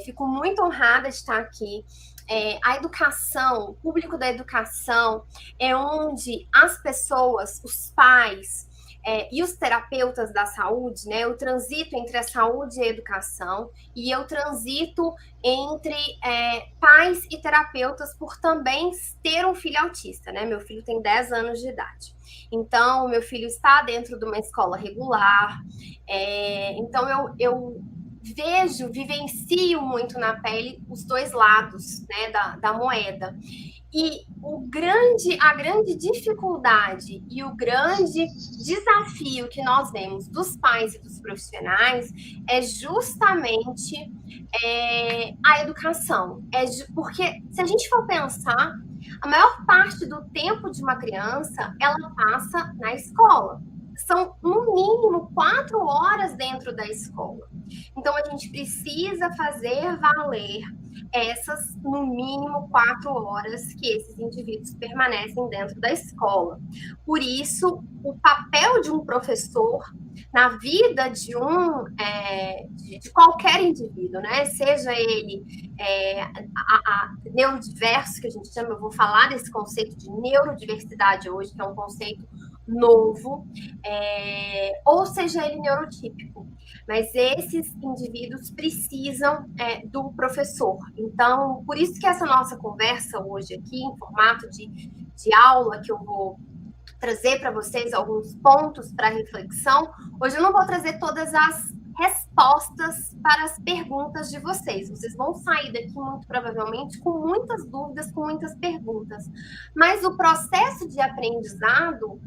Fico muito honrada de estar aqui. A educação, o público da educação é onde as pessoas, os pais e os terapeutas da saúde, né? Eu transito entre a saúde e a educação e eu transito entre pais e terapeutas por também ter um filho autista, né? Meu filho tem 10 anos de idade. Então, meu filho está dentro de uma escola regular. Então, eu vivencio muito na pele os dois lados, né, da moeda. E a grande dificuldade e o grande desafio que nós vemos dos pais e dos profissionais é justamente a educação. Porque se a gente for pensar, a maior parte do tempo de uma criança, ela passa na escola. São, no mínimo, 4 horas dentro da escola. Então, a gente precisa fazer valer essas, no mínimo, 4 horas que esses indivíduos permanecem dentro da escola. Por isso, o papel de um professor na vida de qualquer indivíduo, né? Seja ele neurodiverso, que a gente chama, eu vou falar desse conceito de neurodiversidade hoje, que é um conceito novo, ou seja ele neurotípico. Mas esses indivíduos precisam do professor. Então, por isso que essa nossa conversa hoje aqui, em formato de aula, que eu vou trazer para vocês alguns pontos para reflexão. Hoje eu não vou trazer todas as respostas para as perguntas de vocês. Vocês vão sair daqui muito provavelmente com muitas dúvidas, com muitas perguntas. Mas o processo de aprendizado,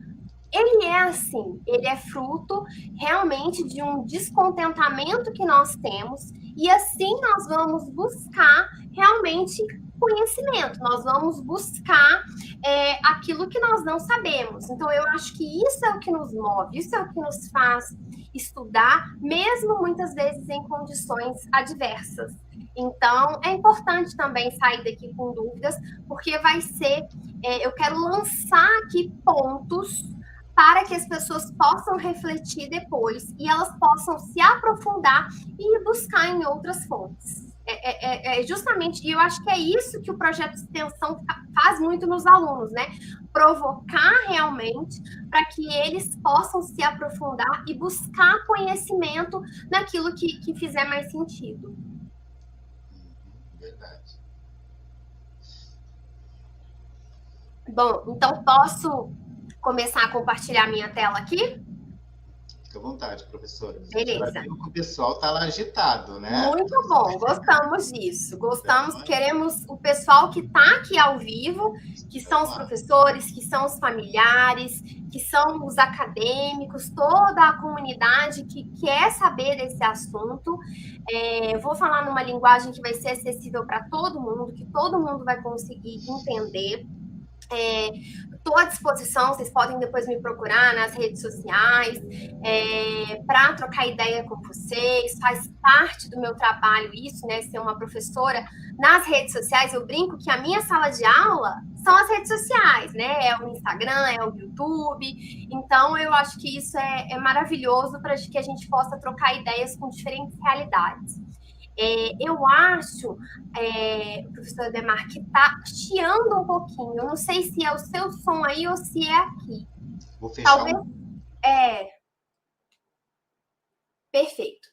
ele é assim, ele é fruto realmente de um descontentamento que nós temos, e assim nós vamos buscar realmente conhecimento, nós vamos buscar aquilo que nós não sabemos. Então, eu acho que isso é o que nos move, isso é o que nos faz estudar, mesmo muitas vezes em condições adversas. Então, é importante também sair daqui com dúvidas, porque vai ser, eu quero lançar aqui pontos para que as pessoas possam refletir depois e elas possam se aprofundar e buscar em outras fontes. Justamente, e eu acho que é isso que o projeto de extensão faz muito nos alunos, né? Provocar realmente para que eles possam se aprofundar e buscar conhecimento naquilo que fizer mais sentido. Verdade. Bom, então posso começar a compartilhar minha tela aqui? Fica à vontade, professora. Beleza. O pessoal está lá agitado, né? Muito bom, gostamos disso. Gostamos, queremos o pessoal que está aqui ao vivo, que são os professores, que são os familiares, que são os acadêmicos, toda a comunidade que quer saber desse assunto. Vou falar numa linguagem que vai ser acessível para todo mundo, que todo mundo vai conseguir entender. Estou à disposição, vocês podem depois me procurar nas redes sociais para trocar ideia com vocês, faz parte do meu trabalho isso, né, ser uma professora nas redes sociais. Eu brinco que a minha sala de aula são as redes sociais, né, é o Instagram, é o YouTube, então eu acho que isso é maravilhoso para que a gente possa trocar ideias com diferentes realidades. Eu acho, professor Ademar, que está chiando um pouquinho. Eu não sei se é o seu som aí ou se é aqui. Vou fechar. Talvez. Perfeito.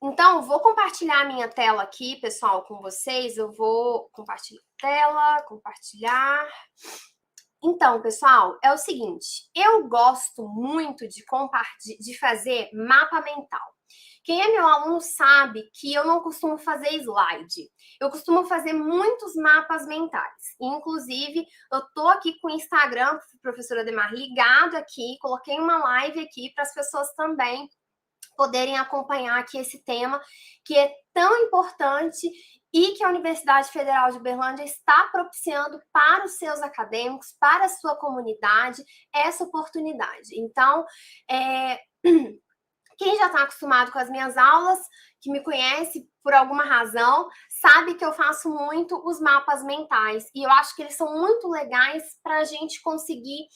Então, vou compartilhar a minha tela aqui, pessoal, com vocês. Eu vou compartilhar a tela, compartilhar. Então, pessoal, é o seguinte, eu gosto muito de fazer mapa mental. Quem é meu aluno sabe que eu não costumo fazer slide. Eu costumo fazer muitos mapas mentais. Inclusive, eu tô aqui com o Instagram, professora Ademar, ligado aqui, coloquei uma live aqui para as pessoas também poderem acompanhar aqui esse tema, que é tão importante e que a Universidade Federal de Uberlândia está propiciando para os seus acadêmicos, para a sua comunidade, essa oportunidade. Então, quem já está acostumado com as minhas aulas, que me conhece por alguma razão, sabe que eu faço muito os mapas mentais. E eu acho que eles são muito legais para a gente conseguir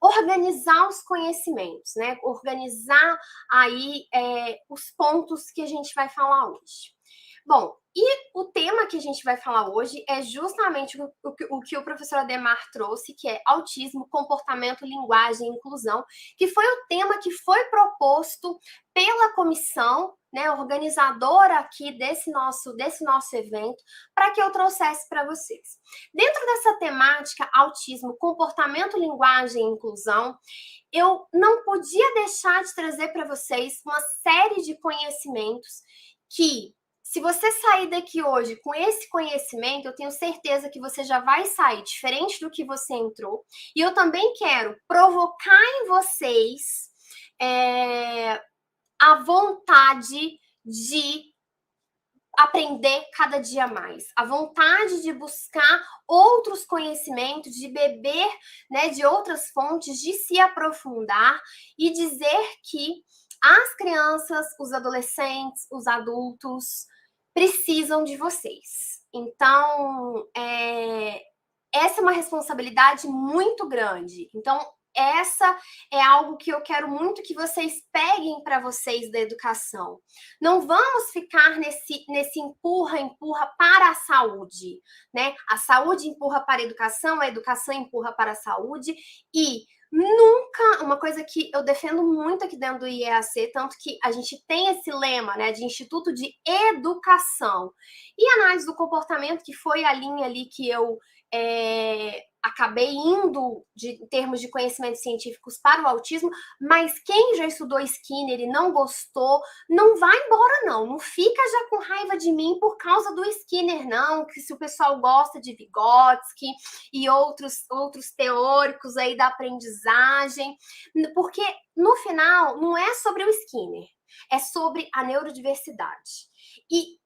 organizar os conhecimentos, né? Organizar aí os pontos que a gente vai falar hoje. Bom, o tema que a gente vai falar hoje é justamente o que o professor Ademar trouxe, que é autismo, comportamento, linguagem e inclusão, que foi o tema que foi proposto pela comissão, né, organizadora aqui desse nosso evento, para que eu trouxesse para vocês. Dentro dessa temática, autismo, comportamento, linguagem e inclusão, eu não podia deixar de trazer para vocês uma série de conhecimentos que, se você sair daqui hoje com esse conhecimento, eu tenho certeza que você já vai sair diferente do que você entrou. E eu também quero provocar em vocês a vontade de aprender cada dia mais, a vontade de buscar outros conhecimentos, de beber, né, de outras fontes, de se aprofundar e dizer que as crianças, os adolescentes, os adultos precisam de vocês. Então, essa é uma responsabilidade muito grande. Então, essa é algo que eu quero muito que vocês peguem para vocês da educação. Não vamos ficar nesse empurra para a saúde, né? A saúde empurra para a educação empurra para a saúde e nunca, uma coisa que eu defendo muito aqui dentro do IEAC, tanto que a gente tem esse lema, né, de Instituto de Educação e Análise do Comportamento, que foi a linha ali que eu acabei indo em termos de conhecimentos científicos para o autismo, mas quem já estudou Skinner e não gostou, não vai embora não fica já com raiva de mim por causa do Skinner não, que se o pessoal gosta de Vygotsky e outros teóricos aí da aprendizagem, porque no final não é sobre o Skinner, é sobre a neurodiversidade. E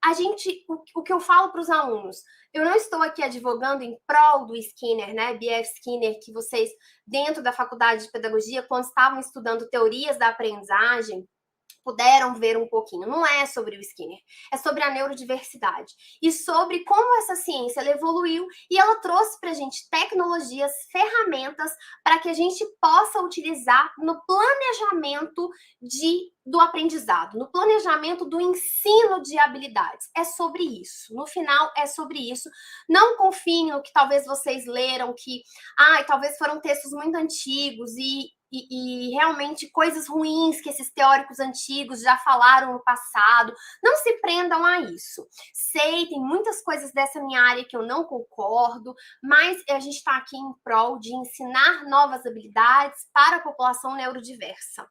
o que eu falo para os alunos, eu não estou aqui advogando em prol do Skinner, né, B.F. Skinner, que vocês, dentro da faculdade de pedagogia, quando estavam estudando teorias da aprendizagem, puderam ver um pouquinho. Não é sobre o Skinner, é sobre a neurodiversidade e sobre como essa ciência ela evoluiu e ela trouxe para a gente tecnologias, ferramentas para que a gente possa utilizar no planejamento do aprendizado, no planejamento do ensino de habilidades. É sobre isso. No final, é sobre isso. Não confiem no que talvez vocês leram, que talvez foram textos muito antigos e realmente coisas ruins que esses teóricos antigos já falaram no passado. Não se prendam a isso. Sei, tem muitas coisas dessa minha área que eu não concordo, mas a gente está aqui em prol de ensinar novas habilidades para a população neurodiversa,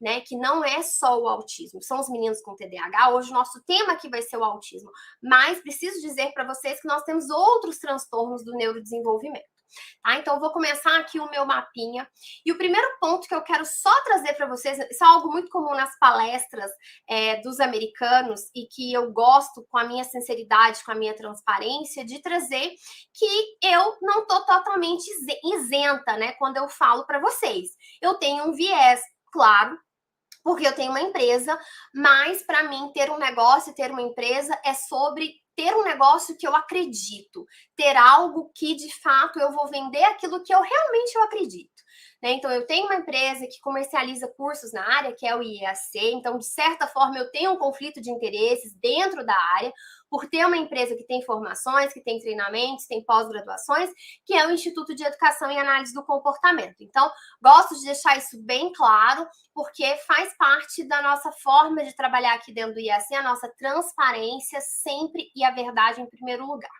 né? Que não é só o autismo, são os meninos com TDAH. Hoje o nosso tema aqui vai ser o autismo, mas preciso dizer para vocês que nós temos outros transtornos do neurodesenvolvimento. Tá? Então, eu vou começar aqui o meu mapinha. E o primeiro ponto que eu quero só trazer para vocês, isso é algo muito comum nas palestras dos americanos e que eu gosto, com a minha sinceridade, com a minha transparência, de trazer que eu não estou totalmente isenta, né, quando eu falo para vocês. Eu tenho um viés, claro, porque eu tenho uma empresa, mas para mim ter um negócio, ter uma empresa é sobre ter um negócio que eu acredito, ter algo que de fato eu vou vender aquilo que eu realmente acredito. Né? Então, eu tenho uma empresa que comercializa cursos na área, que é o IEAC, então, de certa forma, eu tenho um conflito de interesses dentro da área, por ter uma empresa que tem formações, que tem treinamentos, tem pós-graduações, que é o Instituto de Educação e Análise do Comportamento. Então, gosto de deixar isso bem claro, porque faz parte da nossa forma de trabalhar aqui dentro do IAC, a nossa transparência sempre e a verdade em primeiro lugar.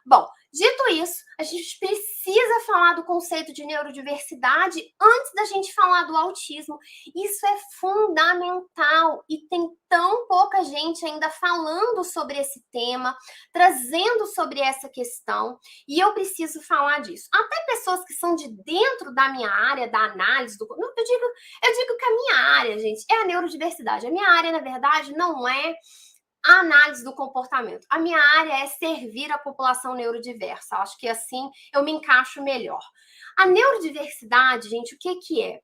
Bom, dito isso, a gente precisa falar do conceito de neurodiversidade antes da gente falar do autismo. Isso é fundamental e tem tão pouca gente ainda falando sobre esse tema, trazendo sobre essa questão, e eu preciso falar disso. Até pessoas que são de dentro da minha área, da análise do... Eu digo que a minha área, gente, é a neurodiversidade. A minha área, na verdade, não é a análise do comportamento. A minha área é servir a população neurodiversa. Acho que assim eu me encaixo melhor. A neurodiversidade, gente, o que é?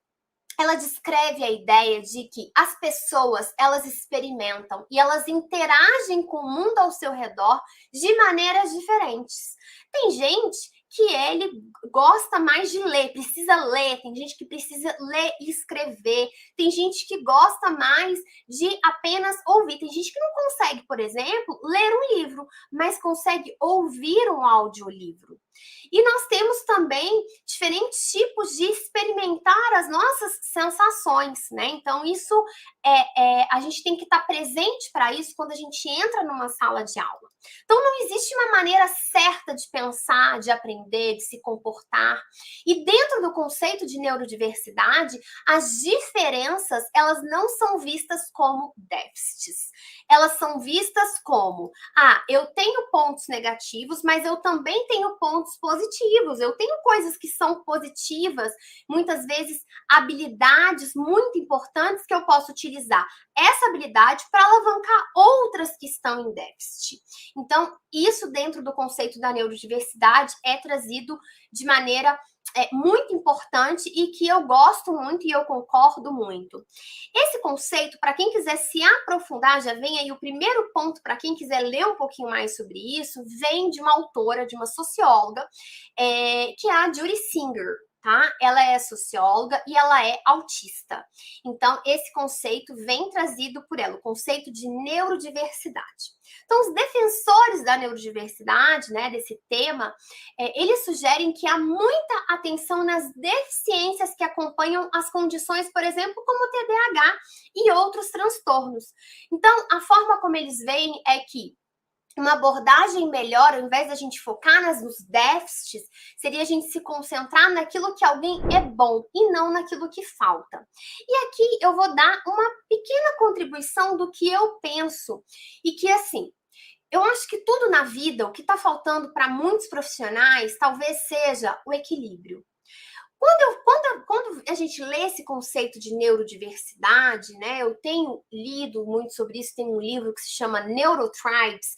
Ela descreve a ideia de que as pessoas, elas experimentam e elas interagem com o mundo ao seu redor de maneiras diferentes. Tem gente que ele gosta mais de ler, precisa ler, tem gente que precisa ler e escrever, tem gente que gosta mais de apenas ouvir, tem gente que não consegue, por exemplo, ler um livro, mas consegue ouvir um audiolivro. E nós temos também diferentes tipos de experimentar as nossas sensações, né? Então, isso a gente tem que estar presente para isso quando a gente entra numa sala de aula. Então, não existe uma maneira certa de pensar, de aprender, de se comportar. E dentro do conceito de neurodiversidade, as diferenças, elas não são vistas como déficits. Elas são vistas como, eu tenho pontos negativos, mas eu também tenho pontos positivos. Eu tenho coisas que são positivas, muitas vezes habilidades muito importantes que eu posso utilizar essa habilidade para alavancar outras que estão em déficit. Então, isso dentro do conceito da neurodiversidade é trazido de maneira muito importante e que eu gosto muito e eu concordo muito. Esse conceito, para quem quiser se aprofundar, já vem aí o primeiro ponto para quem quiser ler um pouquinho mais sobre isso, vem de uma autora, de uma socióloga, que é a Judy Singer. Tá? Ela é socióloga e ela é autista. Então, esse conceito vem trazido por ela, o conceito de neurodiversidade. Então, os defensores da neurodiversidade, né, desse tema, eles sugerem que há muita atenção nas deficiências que acompanham as condições, por exemplo, como o TDAH e outros transtornos. Então, a forma como eles veem é que uma abordagem melhor, ao invés da gente focar nos déficits, seria a gente se concentrar naquilo que alguém é bom e não naquilo que falta. E aqui eu vou dar uma pequena contribuição do que eu penso e que, assim, eu acho que tudo na vida, o que está faltando para muitos profissionais, talvez seja o equilíbrio. Quando a gente lê esse conceito de neurodiversidade, né, eu tenho lido muito sobre isso, tem um livro que se chama Neurotribes.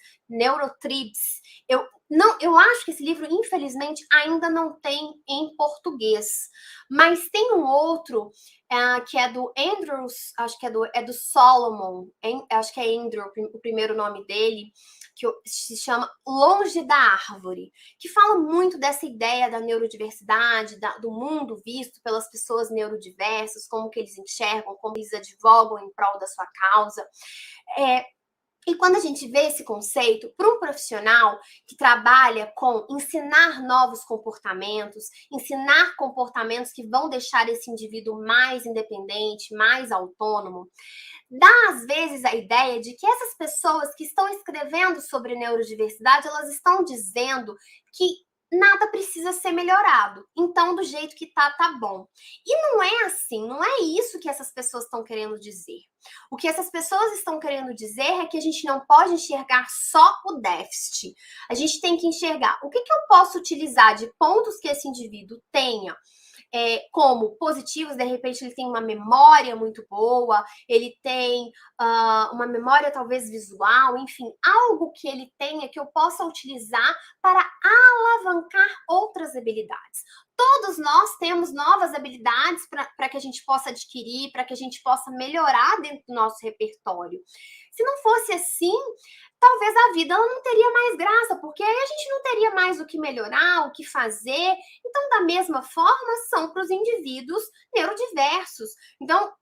Eu acho que esse livro, infelizmente, ainda não tem em português, mas tem um outro que é do Andrews, acho que é do Solomon, acho que é Andrew, o primeiro nome dele, que se chama Longe da Árvore, que fala muito dessa ideia da neurodiversidade, do mundo visto pelas pessoas neurodiversas, como que eles enxergam, como eles advogam em prol da sua causa. E quando a gente vê esse conceito para um profissional que trabalha com ensinar novos comportamentos, ensinar comportamentos que vão deixar esse indivíduo mais independente, mais autônomo, dá às vezes a ideia de que essas pessoas que estão escrevendo sobre neurodiversidade, elas estão dizendo que nada precisa ser melhorado. Então, do jeito que tá bom. E não é assim, não é isso que essas pessoas estão querendo dizer. O que essas pessoas estão querendo dizer é que a gente não pode enxergar só o déficit. A gente tem que enxergar o que eu posso utilizar de pontos que esse indivíduo tenha, como positivos, de repente ele tem uma memória muito boa, ele tem uma memória talvez visual, enfim, algo que ele tenha que eu possa utilizar para alavancar outras habilidades. Todos nós temos novas habilidades para que a gente possa adquirir, para que a gente possa melhorar dentro do nosso repertório. Se não fosse assim, talvez a vida ela não teria mais graça, porque aí a gente não teria mais o que melhorar, o que fazer. Então, da mesma forma, são para os indivíduos neurodiversos. Então,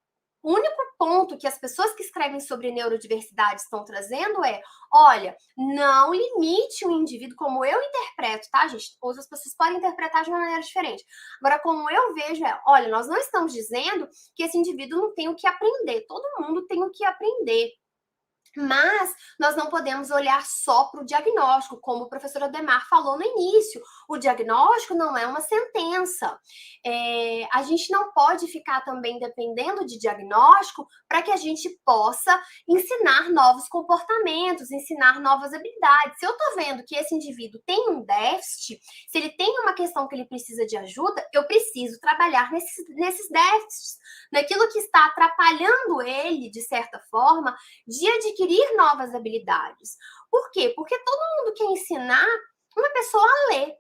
o único ponto que as pessoas que escrevem sobre neurodiversidade estão trazendo é, olha, não limite o indivíduo como eu interpreto, tá, gente? Outras pessoas podem interpretar de uma maneira diferente. Agora, como eu vejo é, olha, nós não estamos dizendo que esse indivíduo não tem o que aprender. Todo mundo tem o que aprender. Mas nós não podemos olhar só para o diagnóstico, como o professor Ademar falou no início. O diagnóstico não é uma sentença. A gente não pode ficar também dependendo de diagnóstico para que a gente possa ensinar novos comportamentos, ensinar novas habilidades. Se eu estou vendo que esse indivíduo tem um déficit, se ele tem uma questão que ele precisa de ajuda, eu preciso trabalhar nesses déficits, naquilo que está atrapalhando ele, de certa forma, de adquirir novas habilidades. Por quê? Porque todo mundo quer ensinar uma pessoa a ler.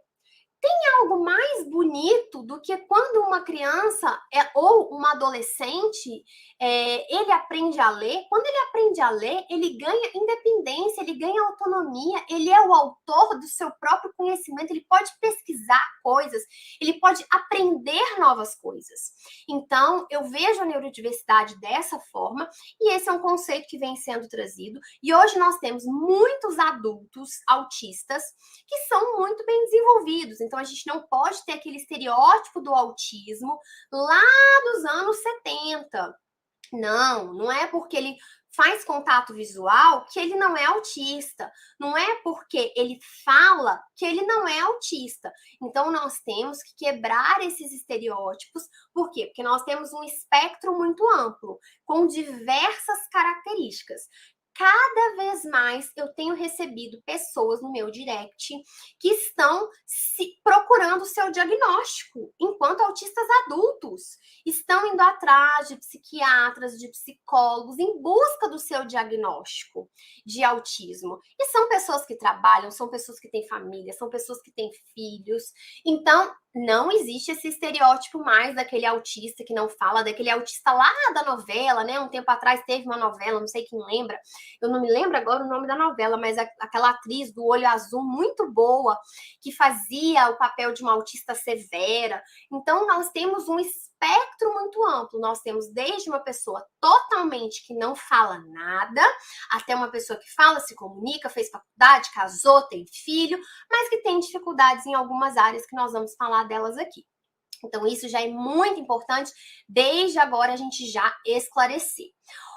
algo mais bonito do que quando uma criança ou uma adolescente ele aprende a ler. Quando ele aprende a ler, ele ganha independência, ele ganha autonomia, ele é o autor do seu próprio conhecimento, ele pode pesquisar coisas, ele pode aprender novas coisas. Então, eu vejo a neurodiversidade dessa forma, e esse é um conceito que vem sendo trazido, e hoje nós temos muitos adultos autistas que são muito bem desenvolvidos. Então, a gente não pode ter aquele estereótipo do autismo lá dos anos 70. Não é porque ele faz contato visual que ele não é autista. Não é porque ele fala que ele não é autista. Então, nós temos que quebrar esses estereótipos. Por quê? Porque nós temos um espectro muito amplo, com diversas características. Cada vez mais eu tenho recebido pessoas no meu direct que estão procurando o seu diagnóstico enquanto autistas adultos. Estão indo atrás de psiquiatras, de psicólogos, em busca do seu diagnóstico de autismo. E são pessoas que trabalham, são pessoas que têm família, são pessoas que têm filhos. Então, não existe esse estereótipo mais daquele autista que não fala, daquele autista lá da novela, né? Um tempo atrás teve uma novela, não sei quem lembra, eu não me lembro agora o nome da novela, mas aquela atriz do olho azul muito boa, que fazia o papel de uma autista severa. Então, nós temos um espectro muito amplo. Nós temos desde uma pessoa totalmente que não fala nada, até uma pessoa que fala, se comunica, fez faculdade, casou, tem filho, mas que tem dificuldades em algumas áreas que nós vamos falar delas aqui. Então, isso já é muito importante, desde agora a gente já esclarecer.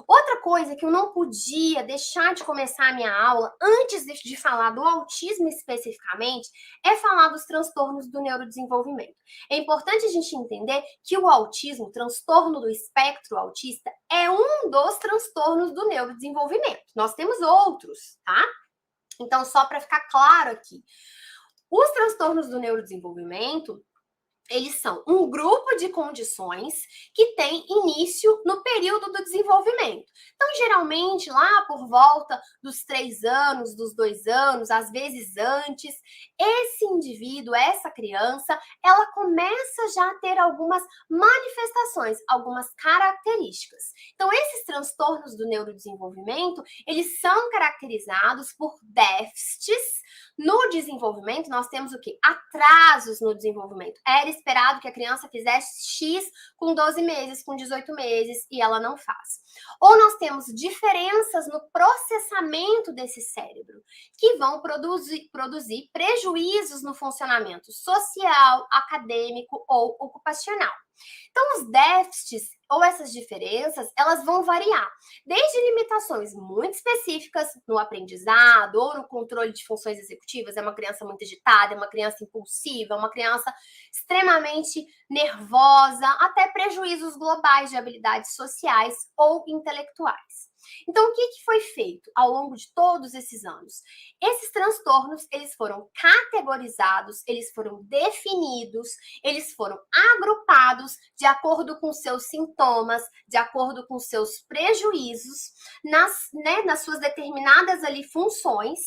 Outra coisa que eu não podia deixar de começar a minha aula, antes de falar do autismo especificamente, é falar dos transtornos do neurodesenvolvimento. É importante a gente entender que o autismo, o transtorno do espectro autista, é um dos transtornos do neurodesenvolvimento. Nós temos outros, tá? Então, só para ficar claro aqui, os transtornos do neurodesenvolvimento, eles são um grupo de condições que tem início no período do desenvolvimento. Então, geralmente, lá por volta dos 3 anos, dos 2 anos, às vezes antes, esse indivíduo, essa criança, ela começa já a ter algumas manifestações, algumas características. Então, esses transtornos do neurodesenvolvimento, eles são caracterizados por déficits no desenvolvimento. Nós temos o quê? Atrasos no desenvolvimento. Era esperado que a criança fizesse X com 12 meses, com 18 meses, e ela não faz. Ou nós temos diferenças no processamento desse cérebro, que vão produzir prejuízos no funcionamento social, acadêmico ou ocupacional. Então, os déficits ou essas diferenças, elas vão variar, desde limitações muito específicas no aprendizado ou no controle de funções executivas. É uma criança muito agitada, é uma criança impulsiva, é uma criança extremamente nervosa, até prejuízos globais de habilidades sociais ou intelectuais. Então, o que foi feito ao longo de todos esses anos? Esses transtornos, eles foram categorizados, eles foram definidos, eles foram agrupados de acordo com seus sintomas, de acordo com seus prejuízos, nas suas determinadas ali funções,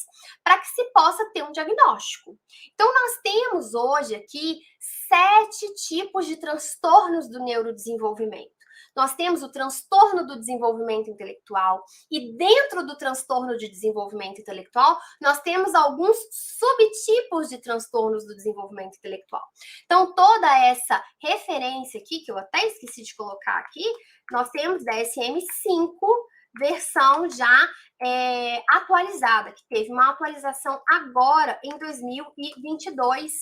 para que se possa ter um diagnóstico. Então, nós temos hoje aqui 7 tipos de transtornos do neurodesenvolvimento. Nós temos o transtorno do desenvolvimento intelectual, e dentro do transtorno de desenvolvimento intelectual, nós temos alguns subtipos de transtornos do desenvolvimento intelectual. Então, toda essa referência aqui, que eu até esqueci de colocar aqui, nós temos DSM-5, versão já atualizada, que teve uma atualização agora em 2022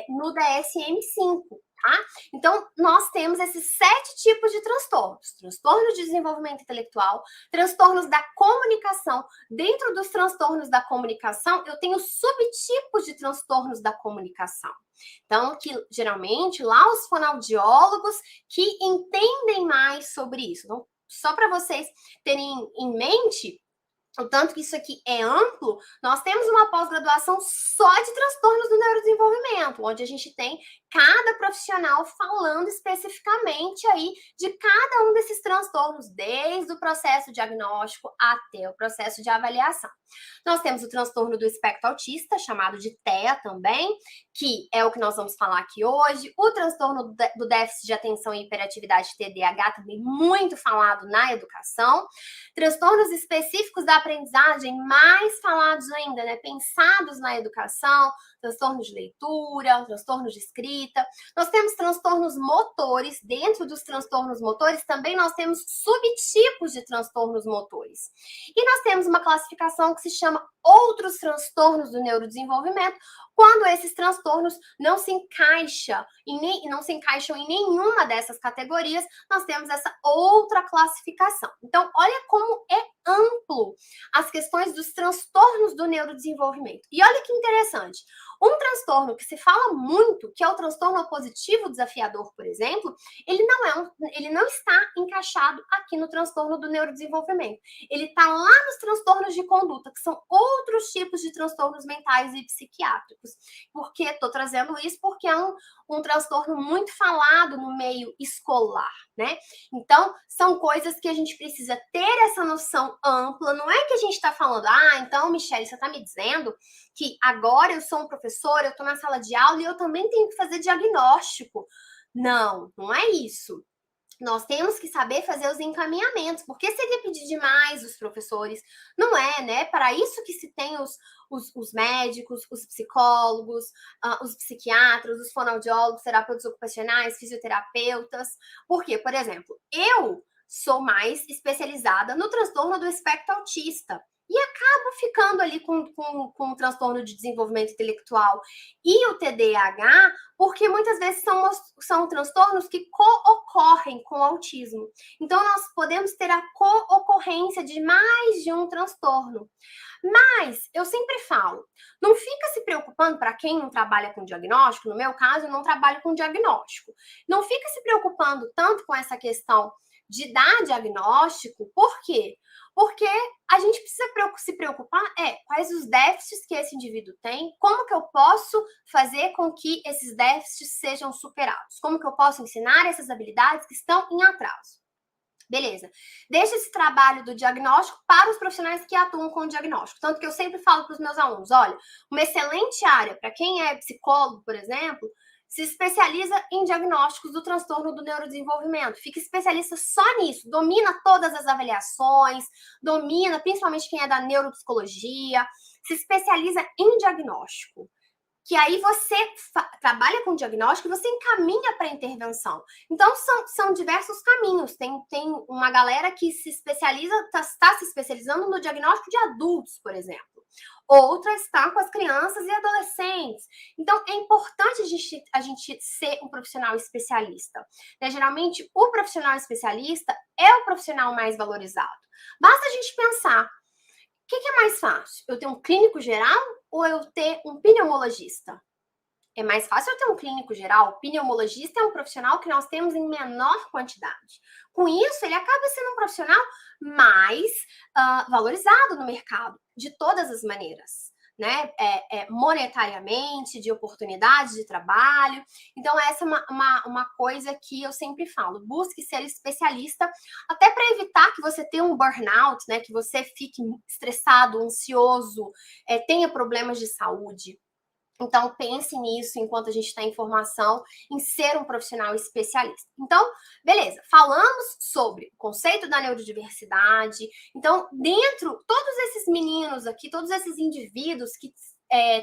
no DSM-5. Tá? Então, nós temos esses 7 tipos de transtornos. Transtorno de desenvolvimento intelectual, transtornos da comunicação. Dentro dos transtornos da comunicação, eu tenho subtipos de transtornos da comunicação. Então, que geralmente lá os fonoaudiólogos que entendem mais sobre isso. Então, só para vocês terem em mente, o tanto que isso aqui é amplo, nós temos uma pós-graduação só de transtornos do neurodesenvolvimento, onde a gente tem cada profissional falando especificamente aí de cada um desses transtornos, desde o processo diagnóstico até o processo de avaliação. Nós temos o transtorno do espectro autista, chamado de TEA também, que é o que nós vamos falar aqui hoje. O transtorno do déficit de atenção e hiperatividade, TDAH, também muito falado na educação. Transtornos específicos da aprendizagem, mais falados ainda, né? Pensados na educação, transtornos de leitura, transtornos de escrita. Nós temos transtornos motores. Dentro dos transtornos motores, também nós temos subtipos de transtornos motores. E nós temos uma classificação que se chama outros transtornos do neurodesenvolvimento, quando esses transtornos não se encaixam em nenhuma dessas categorias, nós temos essa outra classificação. Então, olha como é amplo as questões dos transtornos do neurodesenvolvimento. E olha que interessante, um transtorno que se fala muito, que é o transtorno opositivo desafiador, por exemplo, ele não está encaixado aqui no transtorno do neurodesenvolvimento. Ele está lá nos transtornos de conduta, que são outros tipos de transtornos mentais e psiquiátricos. Por que estou trazendo isso? Porque é um transtorno muito falado no meio escolar, né? Então, são coisas que a gente precisa ter essa noção ampla. Não é que a gente está falando, então, Michele, você está me dizendo que agora eu sou um professor, eu estou na sala de aula e eu também tenho que fazer diagnóstico. Não, não é isso. Nós temos que saber fazer os encaminhamentos, porque seria pedir demais os professores, não é, né? Para isso que se tem os médicos, os psicólogos, os psiquiatras, os fonoaudiólogos, terapeutas ocupacionais, fisioterapeutas. Porque, por exemplo, eu sou mais especializada no transtorno do espectro autista. E acabo ficando ali com o transtorno de desenvolvimento intelectual e o TDAH, porque muitas vezes são transtornos que co-ocorrem com o autismo. Então, nós podemos ter a co-ocorrência de mais de um transtorno. Mas, eu sempre falo, não fica se preocupando para quem não trabalha com diagnóstico, no meu caso, eu não trabalho com diagnóstico. Não fica se preocupando tanto com essa questão de dar diagnóstico, por quê? Porque a gente precisa se preocupar quais os déficits que esse indivíduo tem, como que eu posso fazer com que esses déficits sejam superados, como que eu posso ensinar essas habilidades que estão em atraso. Beleza. Deixa esse trabalho do diagnóstico para os profissionais que atuam com o diagnóstico. Tanto que eu sempre falo para os meus alunos, olha, uma excelente área para quem é psicólogo, por exemplo, se especializa em diagnósticos do transtorno do neurodesenvolvimento. Fica especialista só nisso. Domina todas as avaliações, domina, principalmente quem é da neuropsicologia, se especializa em diagnóstico. Que aí você trabalha com diagnóstico e você encaminha para a intervenção. Então, são diversos caminhos. Tem uma galera que se especializa, está se especializando no diagnóstico de adultos, por exemplo. Outra está com as crianças e adolescentes. Então, é importante a gente ser um profissional especialista. Né? Geralmente, o profissional especialista é o profissional mais valorizado. Basta a gente pensar, o que é mais fácil? Eu ter um clínico geral ou eu ter um pneumologista? É mais fácil eu ter um clínico geral. O pneumologista é um profissional que nós temos em menor quantidade. Com isso, ele acaba sendo um profissional mais valorizado no mercado, de todas as maneiras. Né? Monetariamente, de oportunidades de trabalho. Então, essa é uma coisa que eu sempre falo. Busque ser especialista, até para evitar que você tenha um burnout, né? Que você fique estressado, ansioso, tenha problemas de saúde. Então, pense nisso enquanto a gente está em formação, em ser um profissional especialista. Então, beleza, falamos sobre o conceito da neurodiversidade. Então, dentro, todos esses meninos aqui, todos esses indivíduos que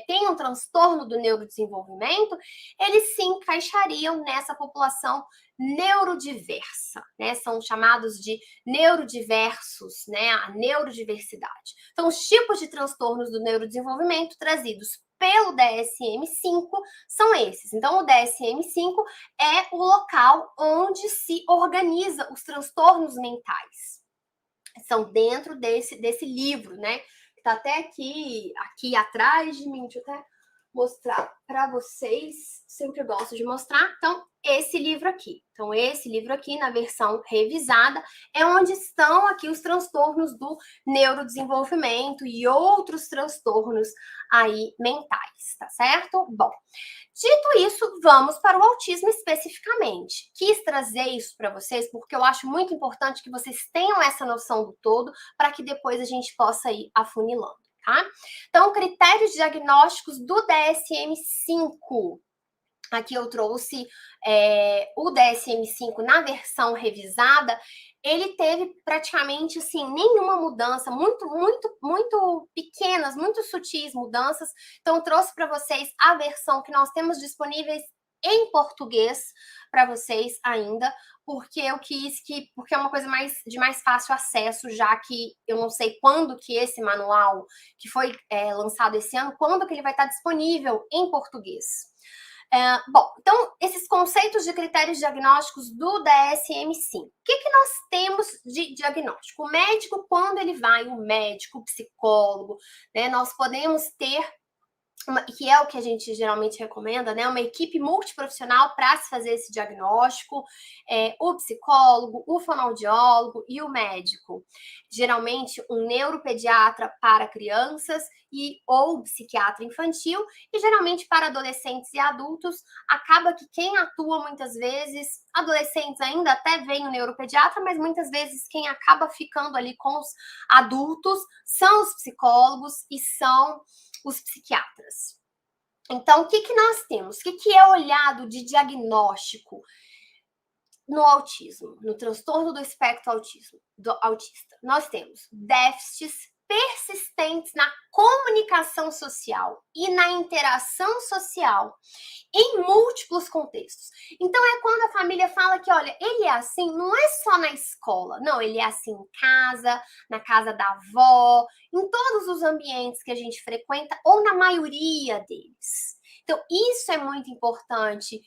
têm um transtorno do neurodesenvolvimento, eles se encaixariam nessa população neurodiversa, né? São chamados de neurodiversos, né? A neurodiversidade. Então, os tipos de transtornos do neurodesenvolvimento trazidos pelo DSM-5 são esses. Então, o DSM-5 é o local onde se organiza os transtornos mentais. São dentro desse livro, né? Que tá até aqui atrás de mim. Deixa eu até mostrar para vocês, sempre gosto de mostrar, então, esse livro aqui. Então, esse livro aqui, na versão revisada, é onde estão aqui os transtornos do neurodesenvolvimento e outros transtornos aí mentais, tá certo? Bom, dito isso, vamos para o autismo especificamente. Quis trazer isso para vocês porque eu acho muito importante que vocês tenham essa noção do todo para que depois a gente possa ir afunilando, tá? Então, critérios diagnósticos do DSM-5. Aqui eu trouxe o DSM-5 na versão revisada. Ele teve praticamente, assim, nenhuma mudança, muito pequenas, muito sutis mudanças. Então, eu trouxe para vocês a versão que nós temos disponíveis em português para vocês ainda, porque eu quis porque é uma coisa de mais fácil acesso, já que eu não sei quando que esse manual, que foi lançado esse ano, quando que ele vai estar disponível em português. Bom, então, esses conceitos de critérios diagnósticos do DSM-5. O que nós temos de diagnóstico? O médico, quando ele vai, o médico, o psicólogo, né, nós podemos ter, que é o que a gente geralmente recomenda, né, uma equipe multiprofissional para se fazer esse diagnóstico, o psicólogo, o fonoaudiólogo e o médico. Geralmente, um neuropediatra para crianças ou psiquiatra infantil, e geralmente para adolescentes e adultos, acaba que quem atua muitas vezes, adolescentes ainda até vem o neuropediatra, mas muitas vezes quem acaba ficando ali com os adultos são os psicólogos e são os psiquiatras. Então, o que nós temos? O que é olhado de diagnóstico no autismo, no transtorno do espectro autista? Nós temos déficits persistentes na comunicação social e na interação social em múltiplos contextos. Então, é quando a família fala que, olha, ele é assim, não é só na escola, não, ele é assim em casa, na casa da avó, em todos os ambientes que a gente frequenta, ou na maioria deles. Então, isso é muito importante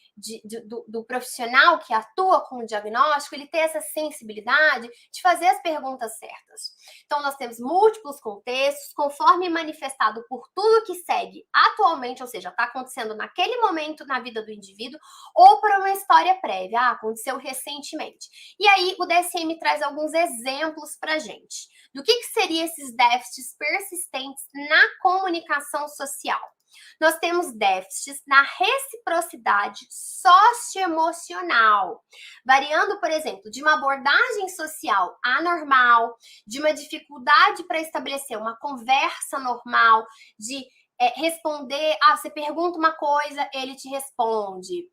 do profissional que atua com o diagnóstico, ele ter essa sensibilidade de fazer as perguntas certas. Então, nós temos múltiplos contextos, conforme manifestado por tudo que segue atualmente, ou seja, está acontecendo naquele momento na vida do indivíduo, ou por uma história prévia, aconteceu recentemente. E aí, o DSM traz alguns exemplos para gente do que seriam esses déficits persistentes na comunicação social. Nós temos déficits na reciprocidade socioemocional, variando, por exemplo, de uma abordagem social anormal, de uma dificuldade para estabelecer uma conversa normal, de responder, você pergunta uma coisa, ele te responde.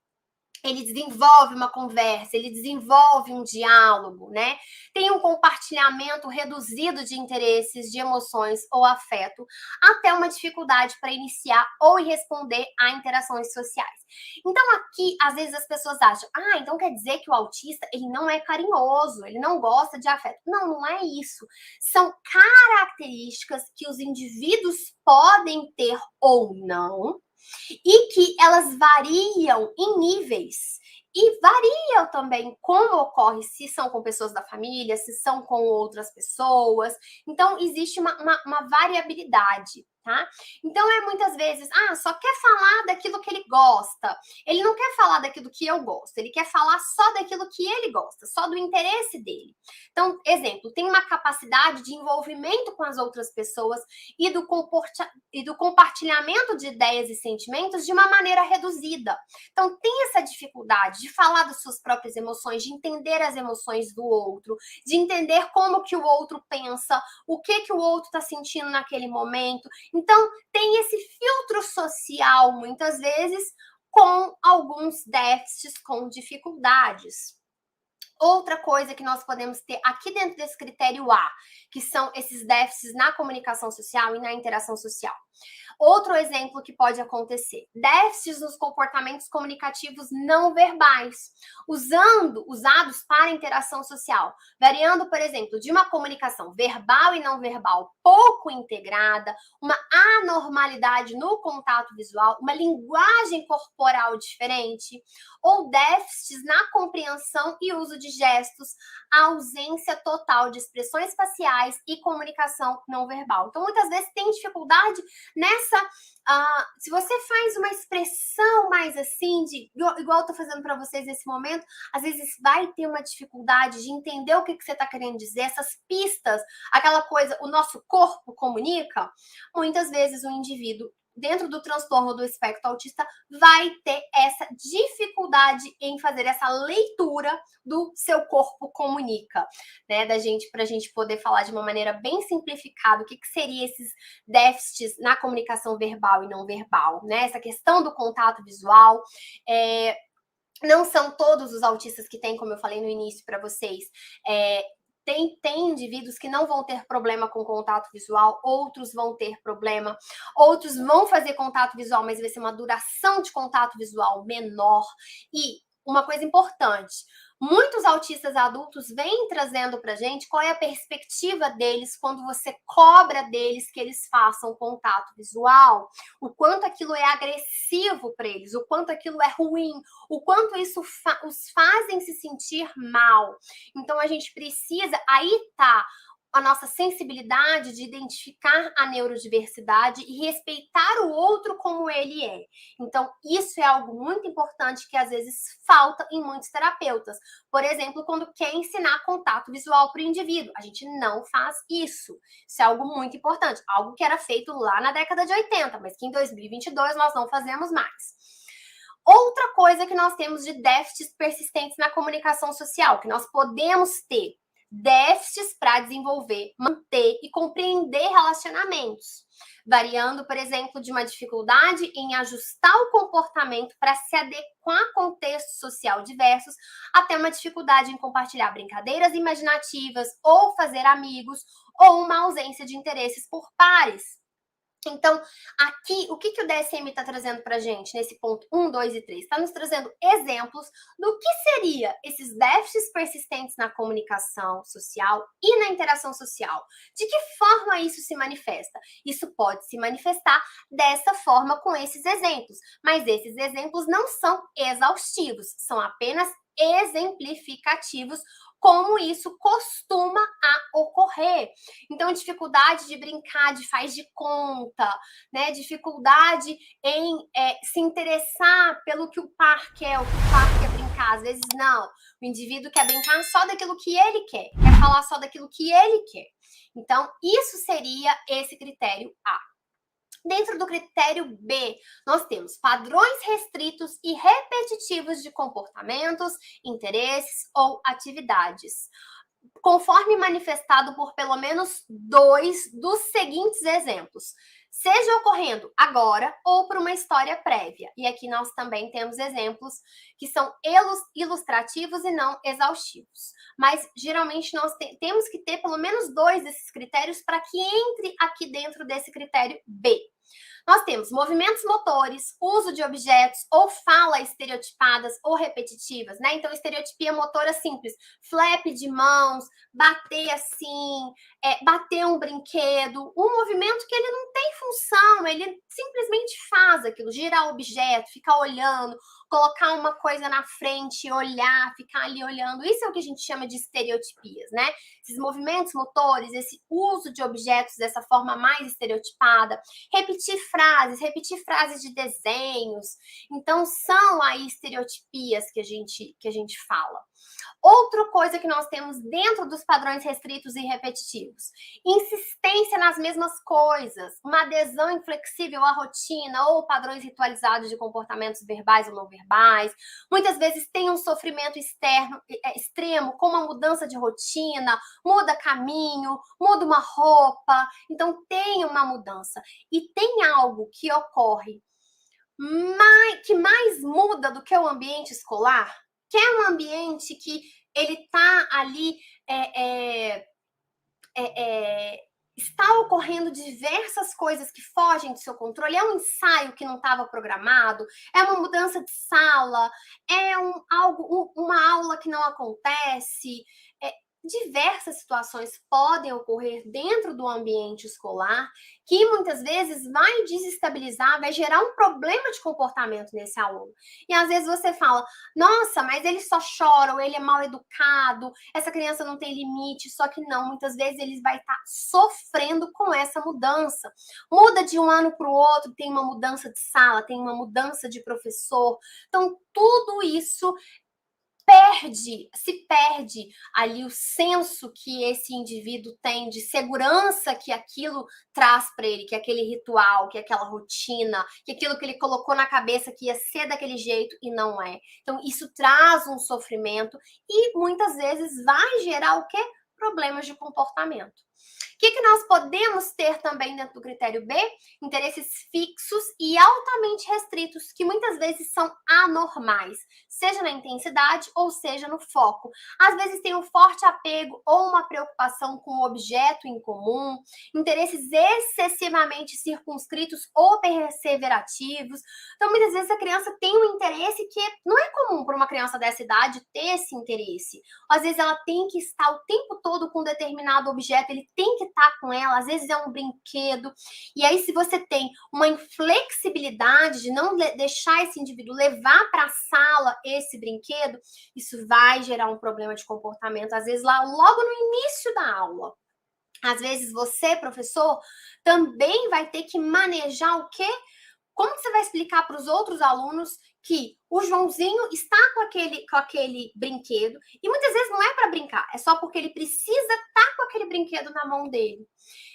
Ele desenvolve uma conversa, ele desenvolve um diálogo, né? Tem um compartilhamento reduzido de interesses, de emoções ou afeto, até uma dificuldade para iniciar ou responder a interações sociais. Então, aqui, às vezes as pessoas acham, então quer dizer que o autista, ele não é carinhoso, ele não gosta de afeto. Não, não é isso. São características que os indivíduos podem ter ou não, e que elas variam em níveis. E variam também como ocorre, se são com pessoas da família, se são com outras pessoas. Então, existe uma variabilidade, tá? Então, muitas vezes, só quer falar daquilo que ele gosta. Ele não quer falar daquilo que eu gosto, ele quer falar só daquilo que ele gosta, só do interesse dele. Então, exemplo, tem uma capacidade de envolvimento com as outras pessoas e do compartilhamento de ideias e sentimentos de uma maneira reduzida. Então, tem essa dificuldade de falar das suas próprias emoções, de entender as emoções do outro, de entender como que o outro pensa, o que o outro está sentindo naquele momento. Então, tem esse filtro social, muitas vezes, com alguns déficits, com dificuldades. Outra coisa que nós podemos ter aqui dentro desse critério A, que são esses déficits na comunicação social e na interação social. Outro exemplo que pode acontecer, déficits nos comportamentos comunicativos não verbais, usados para interação social, variando, por exemplo, de uma comunicação verbal e não verbal pouco integrada, uma anormalidade no contato visual, uma linguagem corporal diferente, ou déficits na compreensão e uso de gestos, a ausência total de expressões faciais e comunicação não verbal. Então, muitas vezes tem dificuldade nessa Se você faz uma expressão mais assim, igual eu tô fazendo para vocês nesse momento, às vezes vai ter uma dificuldade de entender o que você está querendo dizer, essas pistas, aquela coisa, o nosso corpo comunica. Muitas vezes o indivíduo dentro do transtorno do espectro autista vai ter essa dificuldade em fazer essa leitura do seu corpo comunica, né? Pra gente poder falar de uma maneira bem simplificada o que seria esses déficits na comunicação verbal e não verbal, né? Essa questão do contato visual. Não são todos os autistas que têm, como eu falei no início para vocês, tem indivíduos que não vão ter problema com contato visual, outros vão ter problema, outros vão fazer contato visual, mas vai ser uma duração de contato visual menor. E uma coisa importante, muitos autistas adultos vêm trazendo pra gente qual é a perspectiva deles quando você cobra deles que eles façam contato visual, o quanto aquilo é agressivo para eles, o quanto aquilo é ruim, o quanto isso os fazem se sentir mal. Então a gente precisa, aí tá a nossa sensibilidade de identificar a neurodiversidade e respeitar o outro como ele é. Então, isso é algo muito importante que às vezes falta em muitos terapeutas. Por exemplo, quando quer ensinar contato visual para o indivíduo. A gente não faz isso. Isso é algo muito importante. Algo que era feito lá na década de 80, mas que em 2022 nós não fazemos mais. Outra coisa que nós temos de déficits persistentes na comunicação social, que nós podemos ter déficits para desenvolver, manter e compreender relacionamentos, variando, por exemplo, de uma dificuldade em ajustar o comportamento para se adequar a contextos social diversos, até uma dificuldade em compartilhar brincadeiras imaginativas ou fazer amigos, ou uma ausência de interesses por pares. Então, aqui, o que o DSM está trazendo para a gente nesse ponto 1, 2 e 3? Está nos trazendo exemplos do que seria esses déficits persistentes na comunicação social e na interação social. De que forma isso se manifesta? Isso pode se manifestar dessa forma com esses exemplos, mas esses exemplos não são exaustivos, são apenas exemplificativos como isso costuma a ocorrer. Então, dificuldade de brincar de faz de conta, né? Dificuldade em se interessar pelo que o par quer, o que o par quer brincar. Às vezes, não. O indivíduo quer brincar só daquilo que ele quer falar só daquilo que ele quer. Então, isso seria esse critério A. Dentro do critério B, nós temos padrões restritos e repetitivos de comportamentos, interesses ou atividades, conforme manifestado por pelo menos 2 dos seguintes exemplos, seja ocorrendo agora ou por uma história prévia. E aqui nós também temos exemplos que são ilustrativos e não exaustivos. Mas, geralmente, nós temos que ter pelo menos 2 desses critérios para que entre aqui dentro desse critério B. Nós temos movimentos motores, uso de objetos ou fala estereotipadas ou repetitivas, né? Então, estereotipia motora simples, flap de mãos, bater assim, bater um brinquedo, um movimento que ele não tem função, ele simplesmente faz aquilo, girar objeto, ficar olhando, colocar uma coisa na frente, olhar, ficar ali olhando. Isso é o que a gente chama de estereotipias, né? Esses movimentos motores, esse uso de objetos dessa forma mais estereotipada, repetir frases de desenhos. Então, são aí estereotipias que a gente fala. Outra coisa que nós temos dentro dos padrões restritos e repetitivos: insistência nas mesmas coisas, uma adesão inflexível à rotina ou padrões ritualizados de comportamentos verbais ou não verbais. Muitas vezes tem um sofrimento extremo, como a mudança de rotina, muda caminho, muda uma roupa. Então, tem uma mudança. E tem algo que ocorre que mais muda do que o ambiente escolar, que é um ambiente que ele tá ali, está ocorrendo diversas coisas que fogem do seu controle, é um ensaio que não estava programado, é uma mudança de sala, é uma aula que não acontece, diversas situações podem ocorrer dentro do ambiente escolar que muitas vezes vai desestabilizar, vai gerar um problema de comportamento nesse aluno. E às vezes você fala, nossa, mas ele só chora, ou ele é mal educado, essa criança não tem limite, só que não, muitas vezes ele vai estar sofrendo com essa mudança. Muda de um ano para o outro, tem uma mudança de sala, tem uma mudança de professor, então tudo isso se perde ali o senso que esse indivíduo tem de segurança que aquilo traz para ele, que aquele ritual, que aquela rotina, que aquilo que ele colocou na cabeça que ia ser daquele jeito e não é. Então, isso traz um sofrimento e muitas vezes vai gerar o quê? Problemas de comportamento. O que nós podemos ter também dentro do critério B? Interesses fixos e altamente restritos, que muitas vezes são anormais, seja na intensidade ou seja no foco. Às vezes tem um forte apego ou uma preocupação com um objeto em comum, interesses excessivamente circunscritos ou perseverativos. Então, muitas vezes a criança tem um interesse que não é comum para uma criança dessa idade ter esse interesse. Às vezes ela tem que estar o tempo todo com um determinado objeto, ele tem que estar com ela, às vezes é um brinquedo. E aí, se você tem uma inflexibilidade de não deixar esse indivíduo levar para a sala esse brinquedo, isso vai gerar um problema de comportamento, às vezes lá logo no início da aula. Às vezes você, professor, também vai ter que manejar o quê? Como você vai explicar para os outros alunos que o Joãozinho está com aquele brinquedo e muitas vezes não é para brincar, é só porque ele precisa estar com aquele brinquedo na mão dele.